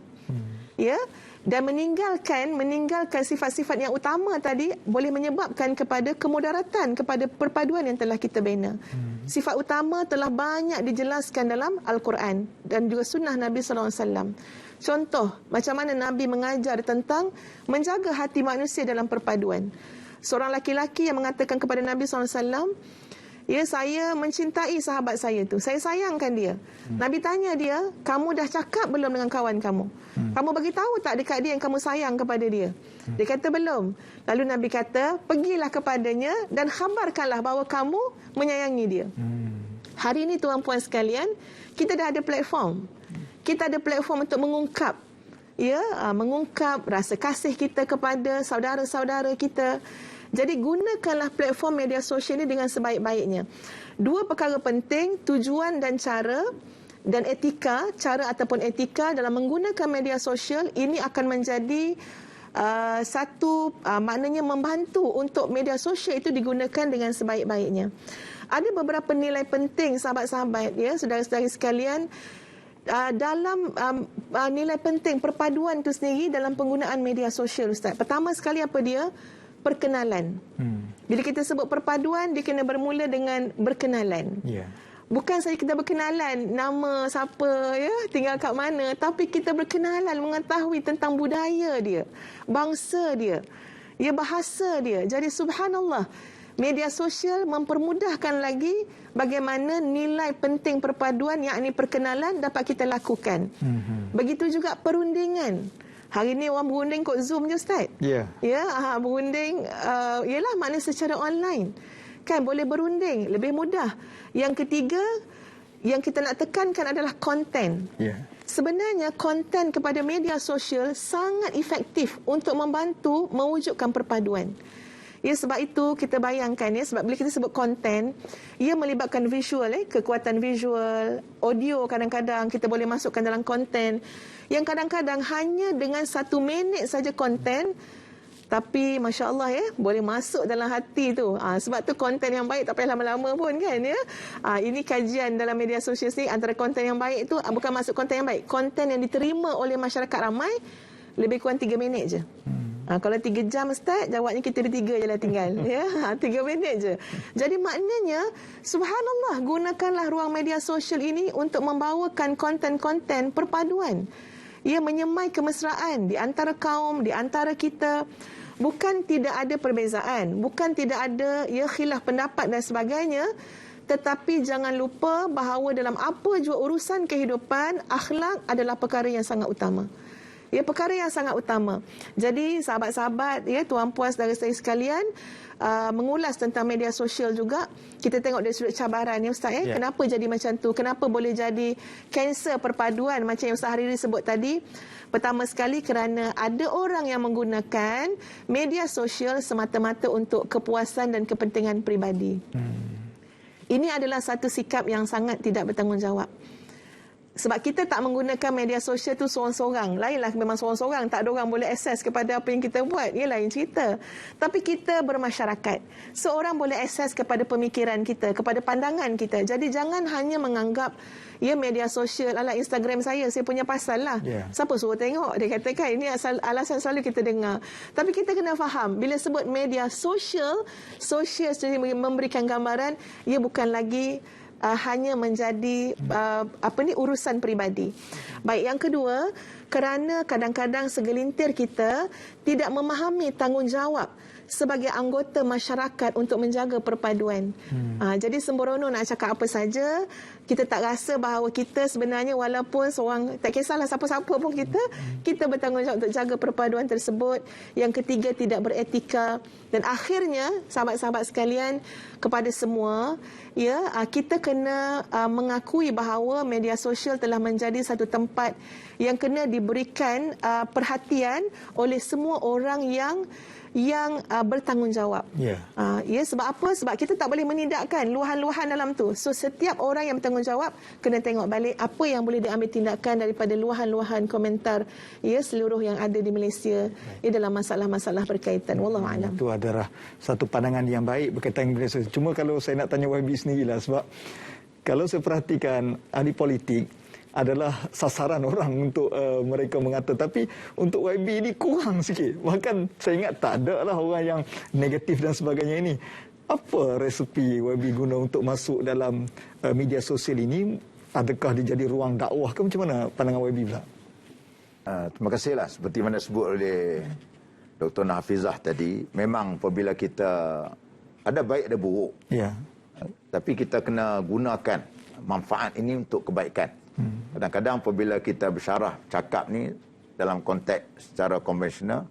Ya, dan meninggalkan sifat-sifat yang utama tadi boleh menyebabkan kepada kemudaratan kepada perpaduan yang telah kita bina. Sifat utama telah banyak dijelaskan dalam Al-Quran dan juga sunnah Nabi SAW. Contoh, macam mana Nabi mengajar tentang menjaga hati manusia dalam perpaduan. Seorang laki-laki yang mengatakan kepada Nabi SAW, ya, saya mencintai sahabat saya tu, saya sayangkan dia. Nabi tanya dia, kamu dah cakap belum dengan kawan kamu? Kamu bagi tahu tak dekat dia yang kamu sayang kepada dia? Dia kata belum. Lalu Nabi kata, pergilah kepadanya dan khabarkanlah bahawa kamu menyayangi dia. Hari ini tuan-puan sekalian, kita dah ada platform. Kita ada platform untuk mengungkap, ya, mengungkap rasa kasih kita kepada saudara-saudara kita. Jadi gunakanlah platform media sosial ini dengan sebaik-baiknya. Dua perkara penting, tujuan dan cara, dan etika, cara ataupun etika dalam menggunakan media sosial ini akan menjadi maknanya membantu untuk media sosial itu digunakan dengan sebaik-baiknya. Ada beberapa nilai penting, sahabat-sahabat, ya, saudara-saudari sekalian, dalam nilai penting perpaduan itu sendiri dalam penggunaan media sosial, Ustaz. Pertama sekali apa dia? Perkenalan. Bila kita sebut perpaduan, dia kena bermula dengan berkenalan. Bukan saja kita berkenalan nama siapa, ya, tinggal kat mana, tapi kita berkenalan, mengetahui tentang budaya dia, bangsa dia, ya, bahasa dia. Jadi subhanallah, media sosial mempermudahkan lagi bagaimana nilai penting perpaduan, yakni perkenalan, dapat kita lakukan. Begitu juga perundingan. Hari ni orang berunding kot Zoom je, Ustaz. Ya, berunding ialah makna secara online. Kan boleh berunding, lebih mudah. Yang ketiga, yang kita nak tekankan adalah konten. Sebenarnya konten kepada media sosial sangat efektif untuk membantu mewujudkan perpaduan. Ya, sebab itu kita bayangkan, ya, sebab bila kita sebut konten, ia melibatkan visual, kekuatan visual, audio kadang-kadang kita boleh masukkan dalam konten. Yang kadang-kadang hanya dengan 1 minit saja konten, tapi Masya Allah, ya, boleh masuk dalam hati tu. Sebab tu konten yang baik tak payah lama-lama pun, kan, ya. Ini kajian dalam media sosial ni, antara konten yang baik tu bukan masuk konten yang baik, konten yang diterima oleh masyarakat ramai lebih kurang 3 minit je. Kalau 3 jam, Ustaz, jawabnya kita ada 3 je lah tinggal. Ya, 3 minit je. Jadi maknanya, subhanallah, gunakanlah ruang media sosial ini untuk membawakan konten-konten perpaduan. Ia menyemai kemesraan di antara kaum, di antara kita. Bukan tidak ada perbezaan, bukan tidak ada, ya, khilaf pendapat dan sebagainya, tetapi jangan lupa bahawa dalam apa jua urusan kehidupan, akhlak adalah perkara yang sangat utama. Ya, perkara yang sangat utama. Jadi sahabat-sahabat, ya, tuan-puan saudara saya sekalian, mengulas tentang media sosial juga, kita tengok dari sudut cabaran ya Ustaz, Ya. kenapa jadi macam tu, kenapa boleh jadi kanser perpaduan macam yang Ustaz Hariri sebut tadi. Pertama sekali kerana ada orang yang menggunakan media sosial semata-mata untuk kepuasan dan kepentingan peribadi. Ini adalah satu sikap yang sangat tidak bertanggungjawab. Sebab kita tak menggunakan media sosial tu seorang-seorang. Lainlah memang seorang-seorang. Tak ada orang boleh akses kepada apa yang kita buat. Ia lain cerita. Tapi kita bermasyarakat. Seorang boleh akses kepada pemikiran kita, kepada pandangan kita. Jadi jangan hanya menganggap ya media sosial ala Instagram saya punya pasal lah. Yeah. Siapa suruh tengok? Dia katakan ini alasan selalu kita dengar. Tapi kita kena faham, bila sebut media sosial sendiri memberikan gambaran, ia bukan lagi hanya menjadi urusan peribadi. Baik, yang kedua, kerana kadang-kadang segelintir kita tidak memahami tanggungjawab sebagai anggota masyarakat untuk menjaga perpaduan. Jadi sembrono nak cakap apa saja, kita tak rasa bahawa kita sebenarnya walaupun seorang, tak kisahlah siapa-siapa pun kita bertanggungjawab untuk jaga perpaduan tersebut. Yang ketiga, tidak beretika. Dan akhirnya, sahabat-sahabat sekalian, kepada semua, ya, kita kena mengakui bahawa media sosial telah menjadi satu tempat yang kena diberikan perhatian oleh semua orang yang bertanggungjawab. Ya. Ya, sebab apa? Sebab kita tak boleh menindakkan luahan-luahan dalam tu. So setiap orang yang bertanggungjawab kena tengok balik apa yang boleh diambil tindakan daripada luahan-luahan komentar ya seluruh yang ada di Malaysia dalam masalah-masalah berkaitan. Wallahu a'lam. Itu adalah satu pandangan yang baik berkaitan dengan media sosial. Cuma kalau saya nak tanya YB sendirilah, sebab kalau saya perhatikan ahli politik adalah sasaran orang untuk mereka mengata, tapi untuk YB ini kurang sikit. Bahkan saya ingat tak ada lah orang yang negatif dan sebagainya ini. Apa resepi YB guna untuk masuk dalam media sosial ini? Adakah dia jadi ruang dakwah ke, macam mana pandangan YB pula? Terima kasihlah. Seperti mana sebut oleh Dr. Nahafizah tadi, memang apabila kita ada baik ada buruk. Ya. Tapi kita kena gunakan manfaat ini untuk kebaikan. Kadang-kadang apabila kita bersyarah cakap ni dalam konteks secara konvensional,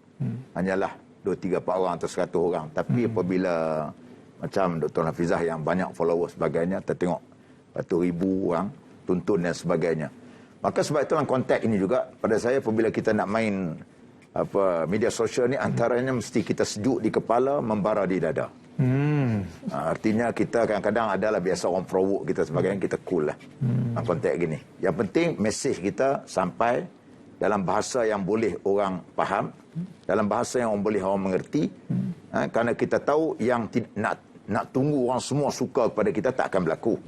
hanyalah 2-3 orang atau 100 orang. Tapi apabila macam Dr. Nafizah yang banyak followers sebagainya, kita tengok ratus ribu orang tuntun dan sebagainya. Maka sebab itu dalam konteks ini juga, pada saya apabila kita nak main media sosial ni, antaranya mesti kita sejuk di kepala, membara di dada. Artinya kita kadang-kadang adalah biasa orang provoke kita sebagainya, kita cool lah dalam konteks gini. Yang penting mesej kita sampai dalam bahasa yang boleh orang faham, dalam bahasa yang boleh orang mengerti. Kerana kita tahu yang nak tunggu orang semua suka kepada kita tak akan berlaku.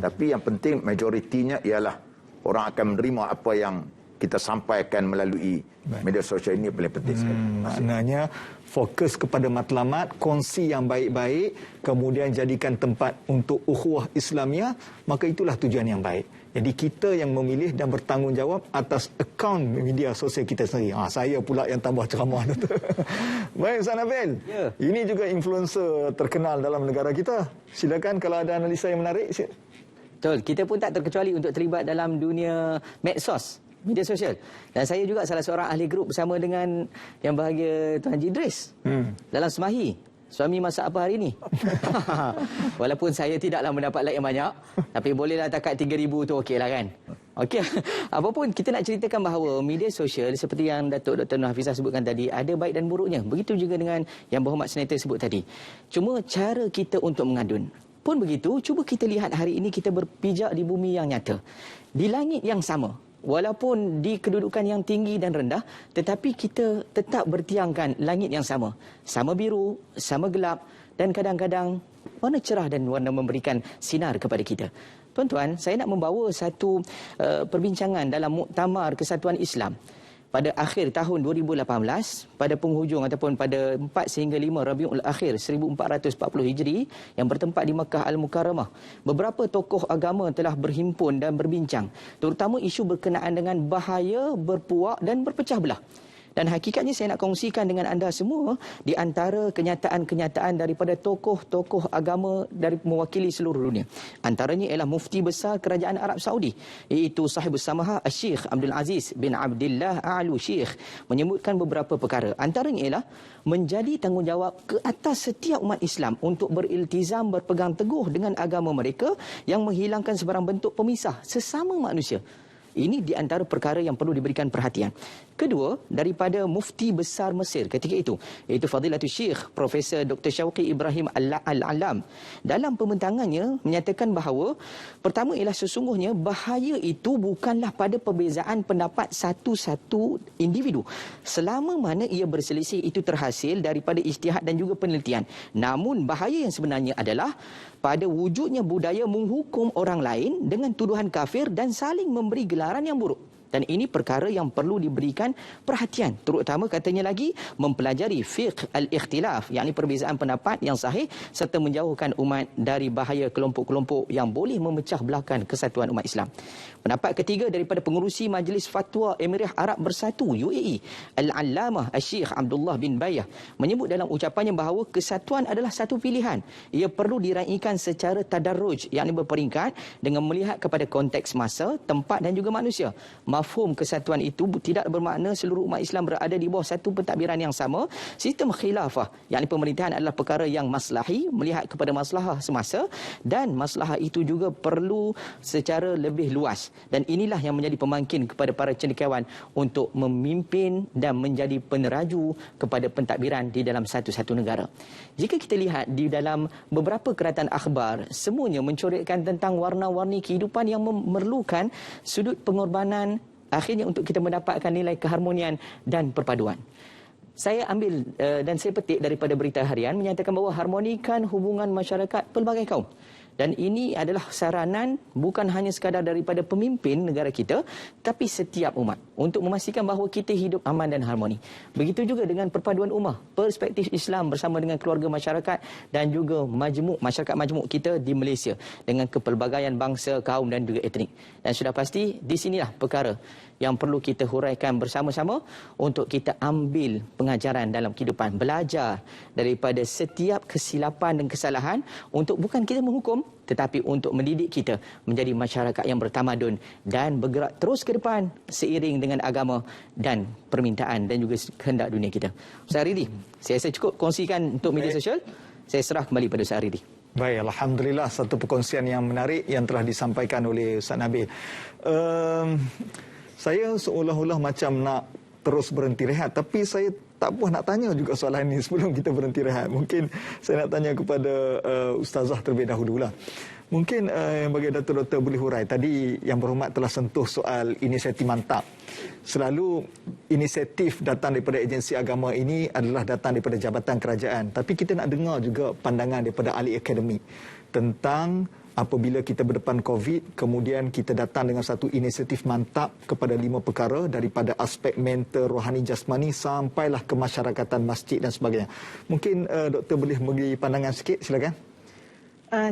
Tapi yang penting majoritinya ialah orang akan menerima apa yang kita sampaikan melalui media sosial ini paling penting sekali. Maknanya fokus kepada matlamat, kongsi yang baik-baik, kemudian jadikan tempat untuk ukhuwah Islamiah, maka itulah tujuan yang baik. Jadi kita yang memilih dan bertanggungjawab atas akaun media sosial kita sendiri. Saya pula yang tambah ceramah tu. Baik, Ustaz Nabil. Ya. Ini juga influencer terkenal dalam negara kita. Silakan kalau ada analisa yang menarik. Betul, kita pun tak terkecuali untuk terlibat dalam dunia medsos, media sosial. Dan saya juga salah seorang ahli grup bersama dengan yang bahagia Tuan Haji Idris dalam Semahi. Suami masak apa hari ni? Walaupun saya tidaklah mendapat like yang banyak, tapi bolehlah takat 3,000 tu okeylah kan? Okey. Apapun kita nak ceritakan bahawa media sosial seperti yang Datuk Dr. Nur Hafizah sebutkan tadi, ada baik dan buruknya. Begitu juga dengan yang Berhormat Senator sebut tadi. Cuma cara kita untuk mengadun pun begitu. Cuba kita lihat hari ini kita berpijak di bumi yang nyata. Di langit yang sama. Walaupun di kedudukan yang tinggi dan rendah, tetapi kita tetap bertiangkan langit yang sama. Sama biru, sama gelap dan kadang-kadang warna cerah dan warna memberikan sinar kepada kita. Tuan-tuan, saya nak membawa satu perbincangan dalam Muktamar Kesatuan Islam. Pada akhir tahun 2018, pada penghujung ataupun pada 4 sehingga 5 Rabiul Akhir 1440 Hijri yang bertempat di Makkah Al-Mukarramah, beberapa tokoh agama telah berhimpun dan berbincang, terutama isu berkenaan dengan bahaya berpuak dan berpecah belah. Dan hakikatnya saya nak kongsikan dengan anda semua di antara kenyataan-kenyataan daripada tokoh-tokoh agama dari mewakili seluruh dunia. Antaranya ialah mufti besar Kerajaan Arab Saudi, iaitu Sahibus Samahah Syekh Abdul Aziz bin Abdullah A'lu Syekh, menyebutkan beberapa perkara. Antaranya ialah menjadi tanggungjawab ke atas setiap umat Islam untuk beriltizam, berpegang teguh dengan agama mereka yang menghilangkan sebarang bentuk pemisah sesama manusia. Ini di antara perkara yang perlu diberikan perhatian. Kedua, daripada mufti besar Mesir ketika itu, iaitu Fadilatul Syekh Profesor Dr. Syauqi Ibrahim Al-Alam, dalam pembentangannya menyatakan bahawa pertama ialah sesungguhnya bahaya itu bukanlah pada perbezaan pendapat satu-satu individu, selama mana ia berselisih itu terhasil daripada ijtihad dan juga penelitian. Namun bahaya yang sebenarnya adalah pada wujudnya budaya menghukum orang lain dengan tuduhan kafir dan saling memberi gelaran yang buruk. Dan ini perkara yang perlu diberikan perhatian. Terutama katanya lagi mempelajari fiqh al-ikhtilaf, yakni perbezaan pendapat yang sahih, serta menjauhkan umat dari bahaya kelompok-kelompok yang boleh memecah belahkan kesatuan umat Islam. Pendapat ketiga daripada pengerusi Majlis Fatwa Emirah Arab Bersatu UAE, Al-Allamah Syekh Abdullah bin Bayah, menyebut dalam ucapannya bahawa kesatuan adalah satu pilihan. Ia perlu diraikan secara tadarruj, yakni berperingkat dengan melihat kepada konteks masa, tempat dan juga manusia. Mafhum kesatuan itu tidak bermakna seluruh umat Islam berada di bawah satu pentadbiran yang sama. Sistem khilafah, yakni pemerintahan, adalah perkara yang maslahi, melihat kepada maslahah semasa, dan maslahah itu juga perlu secara lebih luas. Dan inilah yang menjadi pemangkin kepada para cendekiawan untuk memimpin dan menjadi peneraju kepada pentadbiran di dalam satu-satu negara. Jika kita lihat di dalam beberapa keratan akhbar, semuanya mencoretkan tentang warna-warni kehidupan yang memerlukan sudut pengorbanan akhirnya untuk kita mendapatkan nilai keharmonian dan perpaduan. Saya ambil dan saya petik daripada Berita Harian menyatakan bahawa harmonikan hubungan masyarakat pelbagai kaum. Dan ini adalah saranan bukan hanya sekadar daripada pemimpin negara kita, tapi setiap umat untuk memastikan bahawa kita hidup aman dan harmoni. Begitu juga dengan perpaduan ummah, perspektif Islam bersama dengan keluarga masyarakat dan juga masyarakat majmuk kita di Malaysia dengan kepelbagaian bangsa, kaum dan juga etnik. Dan sudah pasti di sinilah perkara yang perlu kita huraikan bersama-sama untuk kita ambil pengajaran dalam kehidupan, belajar daripada setiap kesilapan dan kesalahan untuk bukan kita menghukum, tetapi untuk mendidik kita menjadi masyarakat yang bertamadun dan bergerak terus ke depan seiring dengan agama dan permintaan dan juga kehendak dunia kita. Ustaz Aridi, saya rasa cukup kongsikan untuk media sosial. Saya serah kembali pada Ustaz Aridi. Baik, Alhamdulillah, satu perkongsian yang menarik yang telah disampaikan oleh Ustaz Nabil. Saya seolah-olah macam nak terus berhenti rehat, tapi saya tak puas nak tanya juga soalan ini sebelum kita berhenti rehat. Mungkin saya nak tanya kepada Ustazah terlebih dahululah. Mungkin bagi Datuk-Doktor boleh hurai, tadi Yang Berhormat telah sentuh soal inisiatif mantap. Selalu inisiatif datang daripada agensi agama ini adalah datang daripada jabatan kerajaan. Tapi kita nak dengar juga pandangan daripada ahli akademik tentang apabila kita berdepan COVID, kemudian kita datang dengan satu inisiatif mantap kepada 5 perkara daripada aspek mental, rohani, jasmani sampailah kemasyarakatan masjid dan sebagainya. Mungkin doktor boleh beri pandangan sikit, silakan.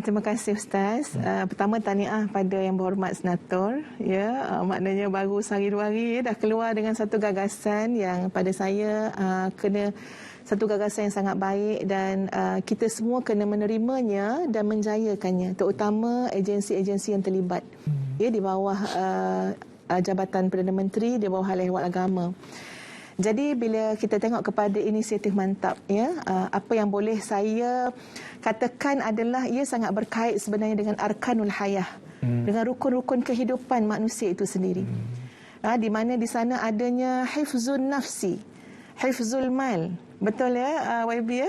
Terima kasih Ustaz. Pertama tahniah pada Yang Berhormat Senator. Ya, maknanya baru sehari 2 hari dah keluar dengan satu gagasan yang pada saya kena satu gagasan yang sangat baik dan kita semua kena menerimanya dan menjayakannya, terutama agensi-agensi yang terlibat ya di bawah Jabatan Perdana Menteri, di bawah Hal Ehwal Agama. Jadi bila kita tengok kepada inisiatif mantap ya, apa yang boleh saya katakan adalah ia sangat berkait sebenarnya dengan arkanul hayah, dengan rukun-rukun kehidupan manusia itu sendiri. Di mana di sana adanya hifzun nafsi, hifzul mal. Betul ya YB ya?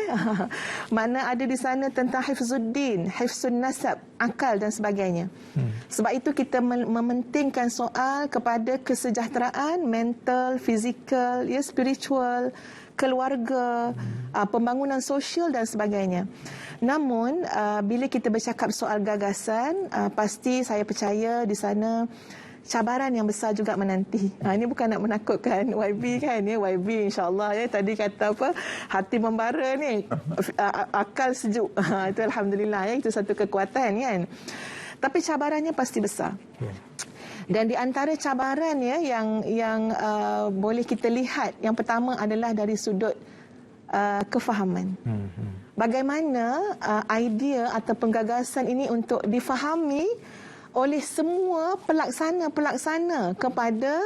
Mana ada di sana tentang hifzuddin, hifzun nasab, akal dan sebagainya. Sebab itu kita mementingkan soal kepada kesejahteraan mental, fizikal, ya, spiritual, keluarga, pembangunan sosial dan sebagainya. Namun bila kita bercakap soal gagasan, pasti saya percaya di sana cabaran yang besar juga menanti. Ini bukan nak menakutkan YB kan ya, YB insya-Allah ya, tadi kata apa, hati membara ni, akal sejuk. Itu alhamdulillah ya, itu satu kekuatan kan. Tapi cabarannya pasti besar. Dan di antara cabaran ya yang boleh kita lihat, yang pertama adalah dari sudut kefahaman. Bagaimana idea atau penggagasan ini untuk difahami oleh semua pelaksana kepada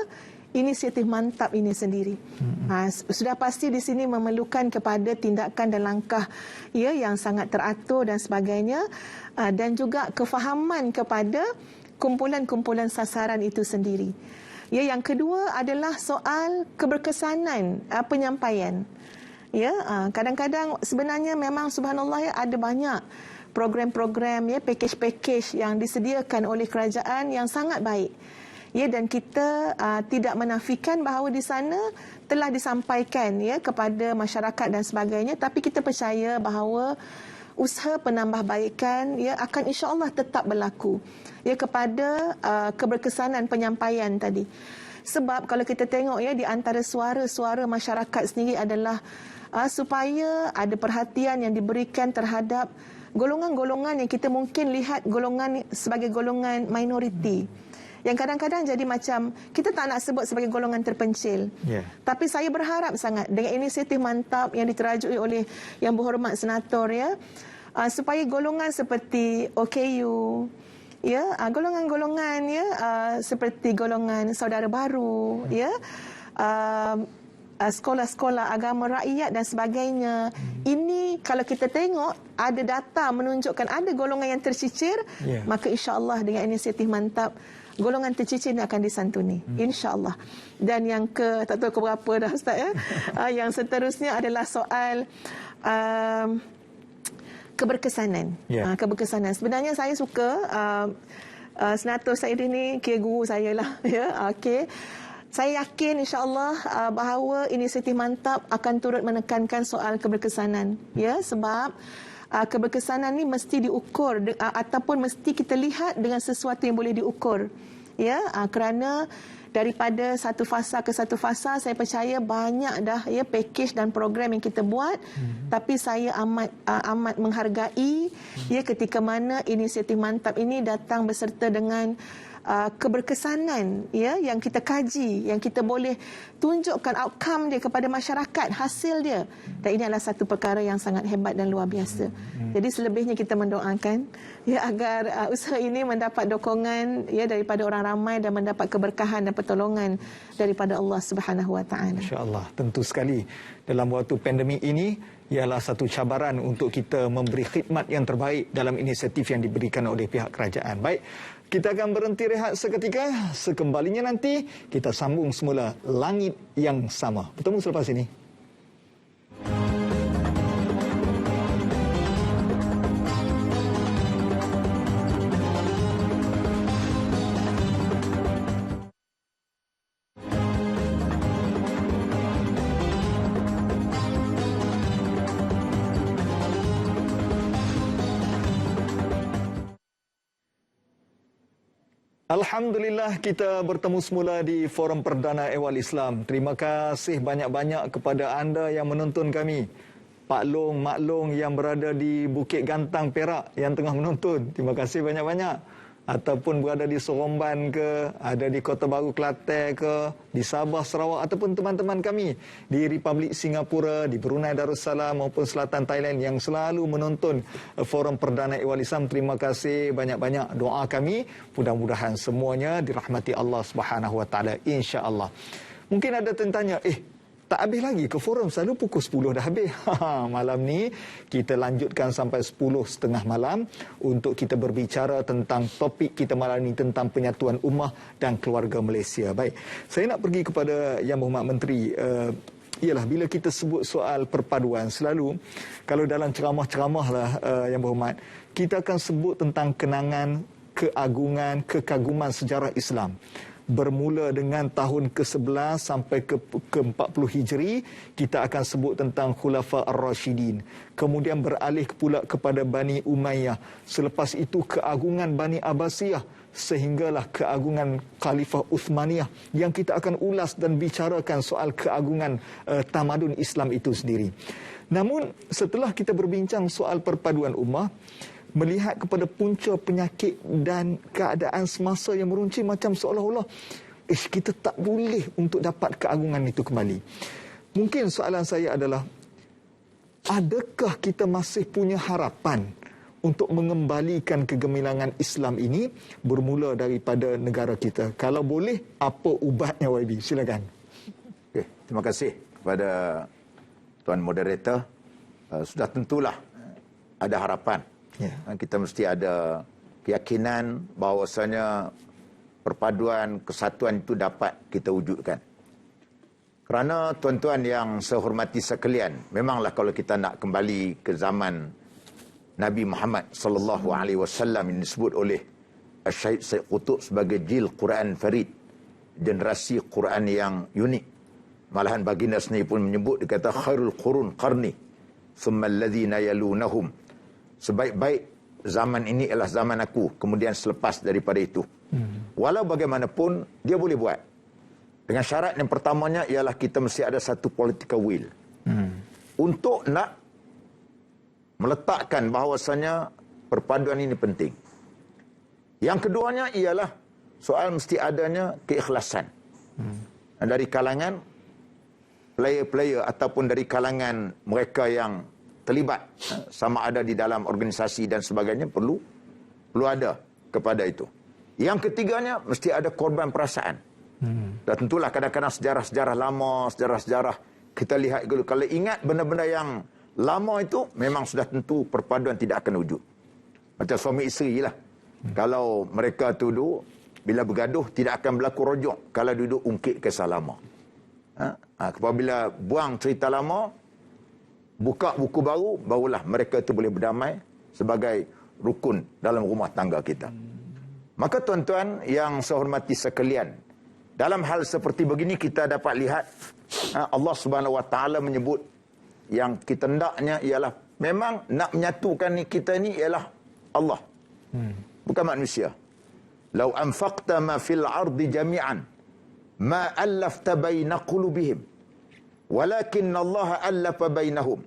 inisiatif Mantap ini sendiri. Sudah pasti di sini memerlukan kepada tindakan dan langkah ya yang sangat teratur dan sebagainya, dan juga kefahaman kepada kumpulan-kumpulan sasaran itu sendiri. Ya, yang kedua adalah soal keberkesanan penyampaian. Ya, kadang-kadang sebenarnya memang subhanallah ya, ada banyak program-program ya, package-package yang disediakan oleh kerajaan yang sangat baik. Ya, dan kita tidak menafikan bahawa di sana telah disampaikan ya kepada masyarakat dan sebagainya, tapi kita percaya bahawa usaha penambahbaikan ya akan insya-Allah tetap berlaku ya kepada keberkesanan penyampaian tadi. Sebab kalau kita tengok ya, di antara suara-suara masyarakat sendiri adalah supaya ada perhatian yang diberikan terhadap golongan-golongan yang kita mungkin lihat golongan sebagai golongan minoriti. Yang kadang-kadang jadi macam, kita tak nak sebut sebagai golongan terpencil. Tapi saya berharap sangat dengan inisiatif Mantap yang diterajui oleh Yang Berhormat Senator ya, supaya golongan seperti OKU, ya, golongan-golongan ya seperti golongan saudara baru, ya, sekolah-sekolah agama rakyat dan sebagainya. Ini kalau kita tengok ada data menunjukkan ada golongan yang tercicir, maka insya-Allah dengan inisiatif Mantap golongan tercicir ini akan disantuni, insya-Allah. Dan yang tak tahu keberapa dah Ustaz ya. Yang seterusnya adalah soal keberkesanan. Keberkesanan. Sebenarnya saya suka Senator Said ini kira guru saya lah ya. Okey. Saya yakin insya-Allah bahawa inisiatif Mantap akan turut menekankan soal keberkesanan ya, sebab keberkesanan ni mesti diukur ataupun mesti kita lihat dengan sesuatu yang boleh diukur ya, kerana daripada satu fasa ke satu fasa saya percaya banyak dah ya package dan program yang kita buat, tapi saya amat menghargai ya ketika mana inisiatif Mantap ini datang beserta dengan keberkesanan ya yang kita kaji, yang kita boleh tunjukkan outcome dia kepada masyarakat, hasil dia. Dan ini adalah satu perkara yang sangat hebat dan luar biasa. Jadi selebihnya kita mendoakan ya agar usaha ini mendapat dokongan ya daripada orang ramai dan mendapat keberkahan dan pertolongan daripada Allah Subhanahu Wa Taala. Insya-Allah, tentu sekali dalam waktu pandemik ini ialah satu cabaran untuk kita memberi khidmat yang terbaik dalam inisiatif yang diberikan oleh pihak kerajaan. Baik, kita akan berhenti rehat seketika. Sekembalinya nanti kita sambung semula Langit yang Sama. Bertemu selepas ini. Alhamdulillah, kita bertemu semula di Forum Perdana Ehwal Islam. Terima kasih banyak-banyak kepada anda yang menonton kami. Pak Long, Mak Long yang berada di Bukit Gantang, Perak yang tengah menonton. Terima kasih banyak-banyak. Ataupun berada di Seremban ke, ada di Kota Baru Kelantan ke, di Sabah, Sarawak, ataupun teman-teman kami di Republik Singapura, di Brunei Darussalam maupun Selatan Thailand yang selalu menonton Forum Perdana Ehwal Islam. Terima kasih banyak-banyak. Doa kami mudah-mudahan semuanya dirahmati Allah Subhanahu Wa Taala, insya-Allah. Mungkin ada tanya, tak habis lagi ke forum, selalu pukul 10 dah habis. Malam ni kita lanjutkan sampai 10:30 malam untuk kita berbicara tentang topik kita malam ni, tentang penyatuan ummah dan keluarga Malaysia. Baik, saya nak pergi kepada Yang Berhormat Menteri. Ialah bila kita sebut soal perpaduan, selalu kalau dalam ceramah-ceramah lah Yang Berhormat, kita akan sebut tentang kenangan, keagungan, kekaguman sejarah Islam. Bermula dengan tahun ke-11 sampai ke-40 Hijri, kita akan sebut tentang Khulafa Ar-Rashidin. Kemudian beralih pula kepada Bani Umayyah. Selepas itu keagungan Bani Abbasiyah, sehinggalah keagungan Khalifah Uthmaniyah, yang kita akan ulas dan bicarakan soal keagungan tamadun Islam itu sendiri. Namun setelah kita berbincang soal perpaduan ummah, melihat kepada punca penyakit dan keadaan semasa yang meruncing macam seolah-olah kita tak boleh untuk dapat keagungan itu kembali. Mungkin soalan saya adalah, adakah kita masih punya harapan untuk mengembalikan kegemilangan Islam ini bermula daripada negara kita? Kalau boleh, apa ubatnya, YB? Silakan. Okay, terima kasih kepada Tuan Moderator. Sudah tentulah ada harapan. Kita mesti ada keyakinan bahawasanya perpaduan, kesatuan itu dapat kita wujudkan. Kerana tuan-tuan yang saya hormati sekalian, memanglah kalau kita nak kembali ke zaman Nabi Muhammad sallallahu alaihi wasallam yang disebut oleh Syahid Said Qutb sebagai jil Quran Farid, generasi Quran yang unik. Malahan baginda sendiri pun menyebut, dia kata khairul qurun qarni thumma alladhina yalunahum. Sebaik-baik zaman ini ialah zaman aku, kemudian selepas daripada itu. Walau bagaimanapun dia boleh buat. Dengan syarat yang pertamanya ialah kita mesti ada satu political will. Untuk nak meletakkan bahawasanya perpaduan ini penting. Yang keduanya ialah soal mesti adanya keikhlasan. Dari kalangan player-player ataupun dari kalangan mereka yang terlibat, sama ada di dalam organisasi dan sebagainya, perlu ada kepada itu. Yang ketiganya mesti ada korban perasaan. Dan tentulah kadang-kadang sejarah-sejarah lama, sejarah-sejarah kita lihat dulu, kalau ingat benda-benda yang lama itu, memang sudah tentu perpaduan tidak akan wujud. Macam suami isteri lah. Kalau mereka tu duduk, bila bergaduh tidak akan berlaku rojok kalau duduk ungkit kisah lama. Apabila buang cerita lama, buka buku baru, barulah mereka itu boleh berdamai sebagai rukun dalam rumah tangga kita. Maka tuan-tuan yang saya hormati sekalian, dalam hal seperti begini kita dapat lihat Allah Subhanahu Wa Taala menyebut yang kita hendaknya ialah memang nak menyatukan kita ni ialah Allah, bukan manusia. Lau anfaqta ma fil ardi jami'an ma allafta baina qulubihim walakin Allah allafa bainahum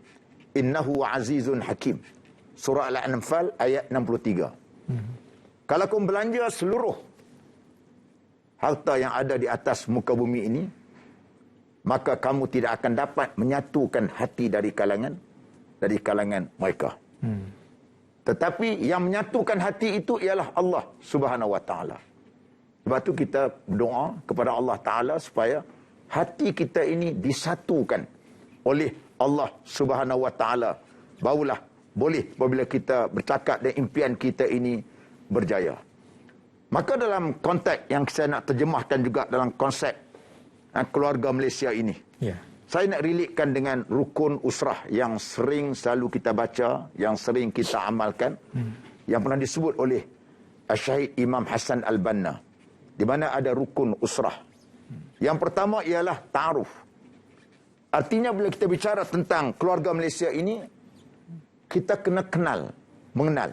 innahu azizun hakim. Surah Al-Anfal ayat 63. Kalau kamu belanja seluruh harta yang ada di atas muka bumi ini, maka kamu tidak akan dapat menyatukan hati dari kalangan mereka. Tetapi yang menyatukan hati itu ialah Allah Subhanahu Wa Taala. Sebab tu kita berdoa kepada Allah Taala supaya hati kita ini disatukan oleh Allah Subhanahu Wa Taala. Barulah boleh apabila kita bercakap dan impian kita ini berjaya. Maka dalam konteks yang saya nak terjemahkan juga dalam konsep keluarga Malaysia ini, saya nak relatekan dengan rukun usrah yang sering selalu kita baca, yang sering kita amalkan, yang pernah disebut oleh Syahid Imam Hassan Al-Banna, di mana ada rukun usrah. Yang pertama ialah ta'aruf. Artinya bila kita bicara tentang keluarga Malaysia ini, kita kena kenal, mengenal.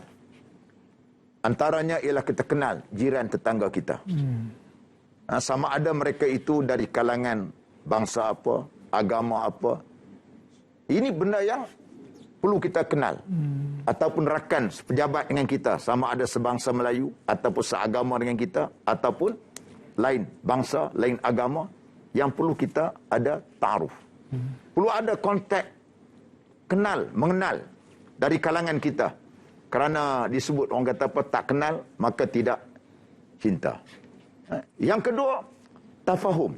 Antaranya ialah kita kenal jiran tetangga kita. Sama ada mereka itu dari kalangan bangsa apa, agama apa. Ini benda yang perlu kita kenal. Ataupun rakan sepejabat dengan kita, sama ada sebangsa Melayu ataupun seagama dengan kita, ataupun lain bangsa, lain agama, yang perlu kita ada ta'aruf. Perlu ada konteks kenal, mengenal dari kalangan kita. Kerana disebut orang kata apa, tak kenal maka tidak cinta. Yang kedua, tafahum.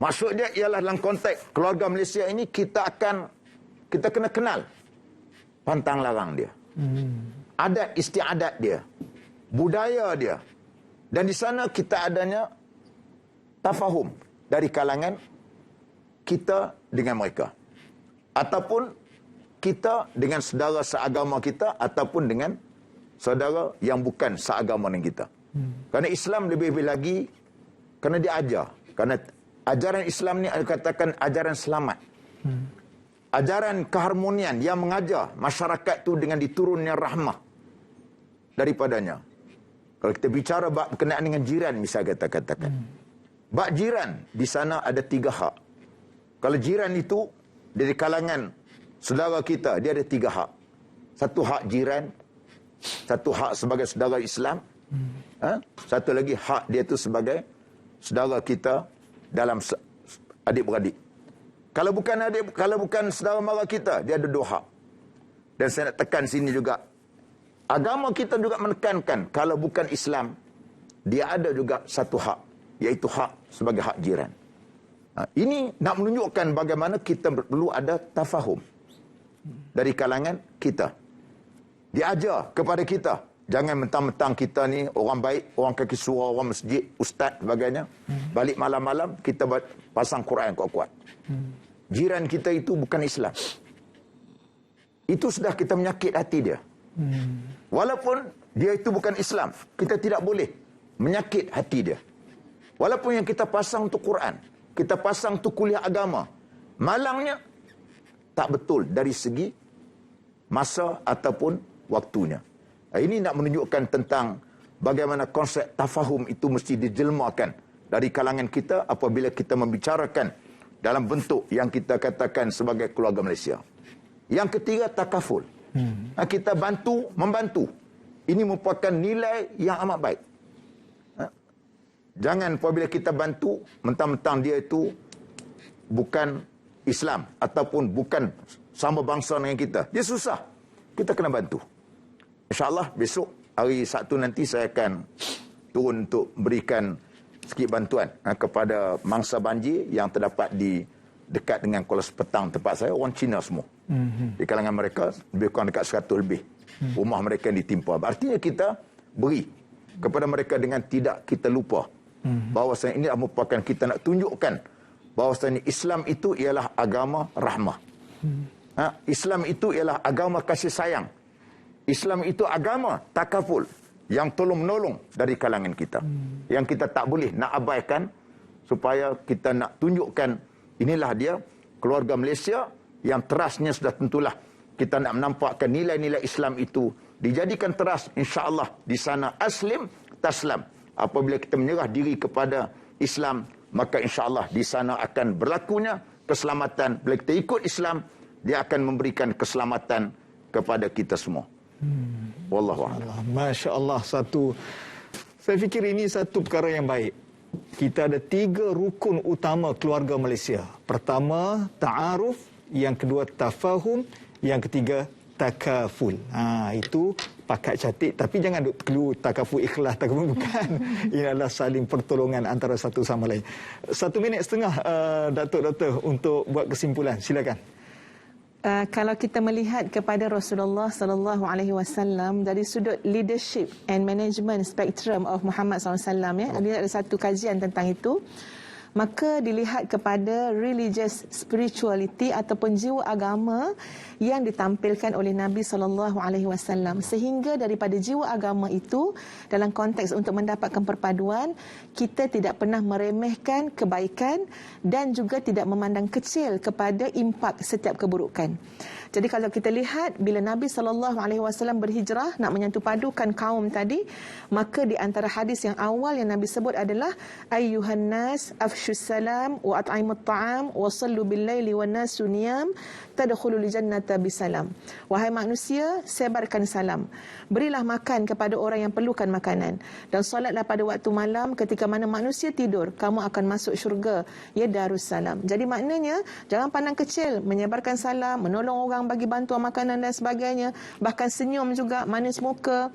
Maksudnya ialah dalam konteks keluarga Malaysia ini, kita kena kenal pantang larang dia. Adat istiadat dia, budaya dia. Dan di sana kita adanya tafahum dari kalangan kita dengan mereka. Ataupun kita dengan saudara seagama kita, ataupun dengan saudara yang bukan seagama dengan kita. Kerana Islam lebih-lebih lagi, kerana dia ajar. Kerana ajaran Islam ni katakan ajaran selamat. Ajaran keharmonian yang mengajar masyarakat tu dengan diturunnya rahmah daripadanya. Kalau kita bicara bab berkenaan dengan jiran, misalnya kita katakan. Bab jiran, di sana ada 3 hak. Kalau jiran itu dari kalangan saudara kita, dia ada 3 hak. 1 hak jiran, Satu hak sebagai saudara Islam. Satu lagi hak dia tu sebagai saudara kita dalam adik-beradik. Kalau bukan saudara mara kita, dia ada 2 hak. Dan saya nak tekan sini juga. Agama kita juga menekankan, kalau bukan Islam, dia ada juga satu hak, iaitu hak sebagai hak jiran. Ini nak menunjukkan bagaimana kita perlu ada tafahum dari kalangan kita. Diajar kepada kita, jangan mentang-mentang kita ni orang baik, orang kaki surau, orang masjid, ustaz sebagainya. Balik malam-malam kita pasang Quran kuat-kuat. Jiran kita itu bukan Islam. Itu sudah kita menyakit hati dia. Walaupun dia itu bukan Islam, kita tidak boleh menyakit hati dia. Walaupun yang kita pasang untuk Quran, kita pasang untuk kuliah agama, malangnya tak betul dari segi masa ataupun waktunya. Ini nak menunjukkan tentang bagaimana konsep tafahum itu mesti dijelmakan dari kalangan kita apabila kita membicarakan dalam bentuk yang kita katakan sebagai keluarga Malaysia. Yang ketiga, takaful. Kita membantu. Ini merupakan nilai yang amat baik. Jangan apabila kita bantu, mentang-mentang dia itu bukan Islam ataupun bukan sama bangsa dengan kita. Dia susah. Kita kena bantu. InsyaAllah besok hari Sabtu nanti saya akan turun untuk berikan sikit bantuan kepada mangsa banjir yang terdapat di dekat dengan Kuala Sepetang tempat saya. Orang Cina semua. Di kalangan mereka lebih kurang dekat 100 lebih. Rumah mereka yang ditimpa. Artinya kita beri kepada mereka dengan tidak kita lupa. Bahawasanya ini merupakan kita nak tunjukkan bahawasanya Islam itu ialah agama rahmah. Islam itu ialah agama kasih sayang. Islam itu agama takaful yang tolong-menolong dari kalangan kita. Yang kita tak boleh nak abaikan supaya kita nak tunjukkan inilah dia keluarga Malaysia yang terasnya sudah tentulah kita nak menampakkan nilai-nilai Islam itu dijadikan teras, insya-Allah di sana aslim taslam. Apabila kita menyerah diri kepada Islam, maka insya-Allah di sana akan berlakunya keselamatan. Bila kita ikut Islam, dia akan memberikan keselamatan kepada kita semua. Wallahu a'lam. Masya-Allah, saya fikir ini satu perkara yang baik. Kita ada 3 rukun utama keluarga Malaysia. Pertama, ta'aruf, yang kedua tafahum, yang ketiga takaful. Itu pakat cantik, tapi jangan perlu takaful ikhlas, takaful bukan. Ini adalah saling pertolongan antara satu sama lain. 1 minit setengah Datuk untuk buat kesimpulan. Silakan. Kalau kita melihat kepada Rasulullah sallallahu alaihi wasallam dari sudut leadership and management spectrum of Muhammad sallallahu alaihi wasallam, ada satu kajian tentang itu, maka dilihat kepada religious spirituality ataupun jiwa agama yang ditampilkan oleh Nabi SAW, sehingga daripada jiwa agama itu dalam konteks untuk mendapatkan perpaduan, kita tidak pernah meremehkan kebaikan dan juga tidak memandang kecil kepada impak setiap keburukan. Jadi kalau kita lihat bila Nabi SAW berhijrah nak menyentuh padukan kaum tadi, maka di antara hadis yang awal yang Nabi sebut adalah ayyuhan nas afshus salam wa at'imut ta'am wa sallu bil laili wan nasu niyam tadkhulul jannata bisalam. Wahai manusia, sebarkan salam, berilah makan kepada orang yang perlukan makanan, dan solatlah pada waktu malam ketika mana manusia tidur, kamu akan masuk syurga, ya Darussalam. Jadi maknanya jangan pandang kecil menyebarkan salam, menolong orang, bagi bantuan makanan dan sebagainya, bahkan senyum juga, manis muka.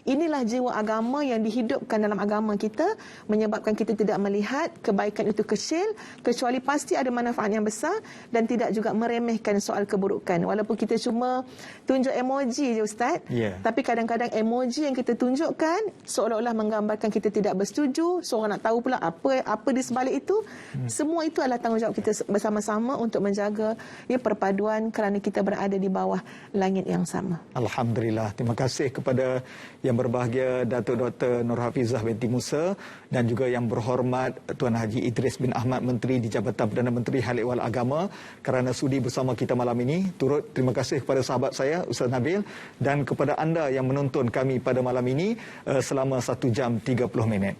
Inilah jiwa agama yang dihidupkan dalam agama kita, menyebabkan kita tidak melihat kebaikan itu kecil, kecuali pasti ada manfaat yang besar, dan tidak juga meremehkan soal keburukan. Walaupun kita cuma tunjuk emoji je Ustaz, tapi kadang-kadang emoji yang kita tunjukkan seolah-olah menggambarkan kita tidak bersetuju, seorang nak tahu pula apa di sebalik itu. Semua itu adalah tanggungjawab kita bersama-sama untuk menjaga perpaduan kerana kita berada di bawah langit yang sama. Alhamdulillah. Terima kasih kepada yang berbahagia Datuk Dr. Nur Hafizah binti Musa, dan juga yang berhormat Tuan Haji Idris bin Ahmad, Menteri di Jabatan Perdana Menteri Hal Ehwal Agama, kerana sudi bersama kita malam ini. Turut terima kasih kepada sahabat saya Ustaz Nabil, dan kepada anda yang menonton kami pada malam ini selama 1 jam 30 minit.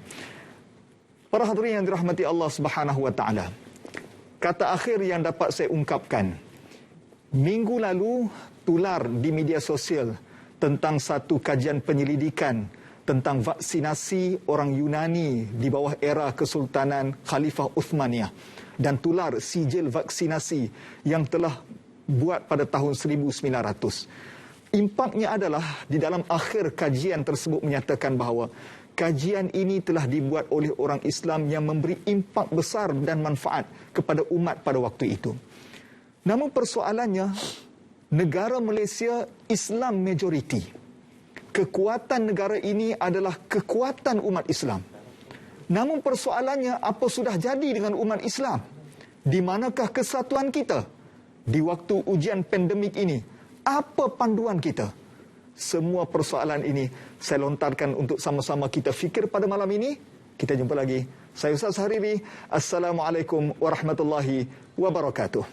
Para hadirin yang dirahmati Allah Subhanahu wa taala, kata akhir yang dapat saya ungkapkan, minggu lalu tular di media sosial tentang satu kajian penyelidikan tentang vaksinasi orang Yunani di bawah era Kesultanan Khalifah Uthmaniyah dan tular sijil vaksinasi yang telah buat pada tahun 1900. Impaknya adalah di dalam akhir kajian tersebut menyatakan bahawa kajian ini telah dibuat oleh orang Islam yang memberi impak besar dan manfaat kepada umat pada waktu itu. Namun persoalannya, negara Malaysia Islam majoriti. Kekuatan negara ini adalah kekuatan umat Islam. Namun persoalannya, apa sudah jadi dengan umat Islam? Di manakah kesatuan kita? Di waktu ujian pandemik ini, apa panduan kita? Semua persoalan ini saya lontarkan untuk sama-sama kita fikir pada malam ini. Kita jumpa lagi. Saya Ustaz Hariri. Assalamualaikum warahmatullahi wabarakatuh.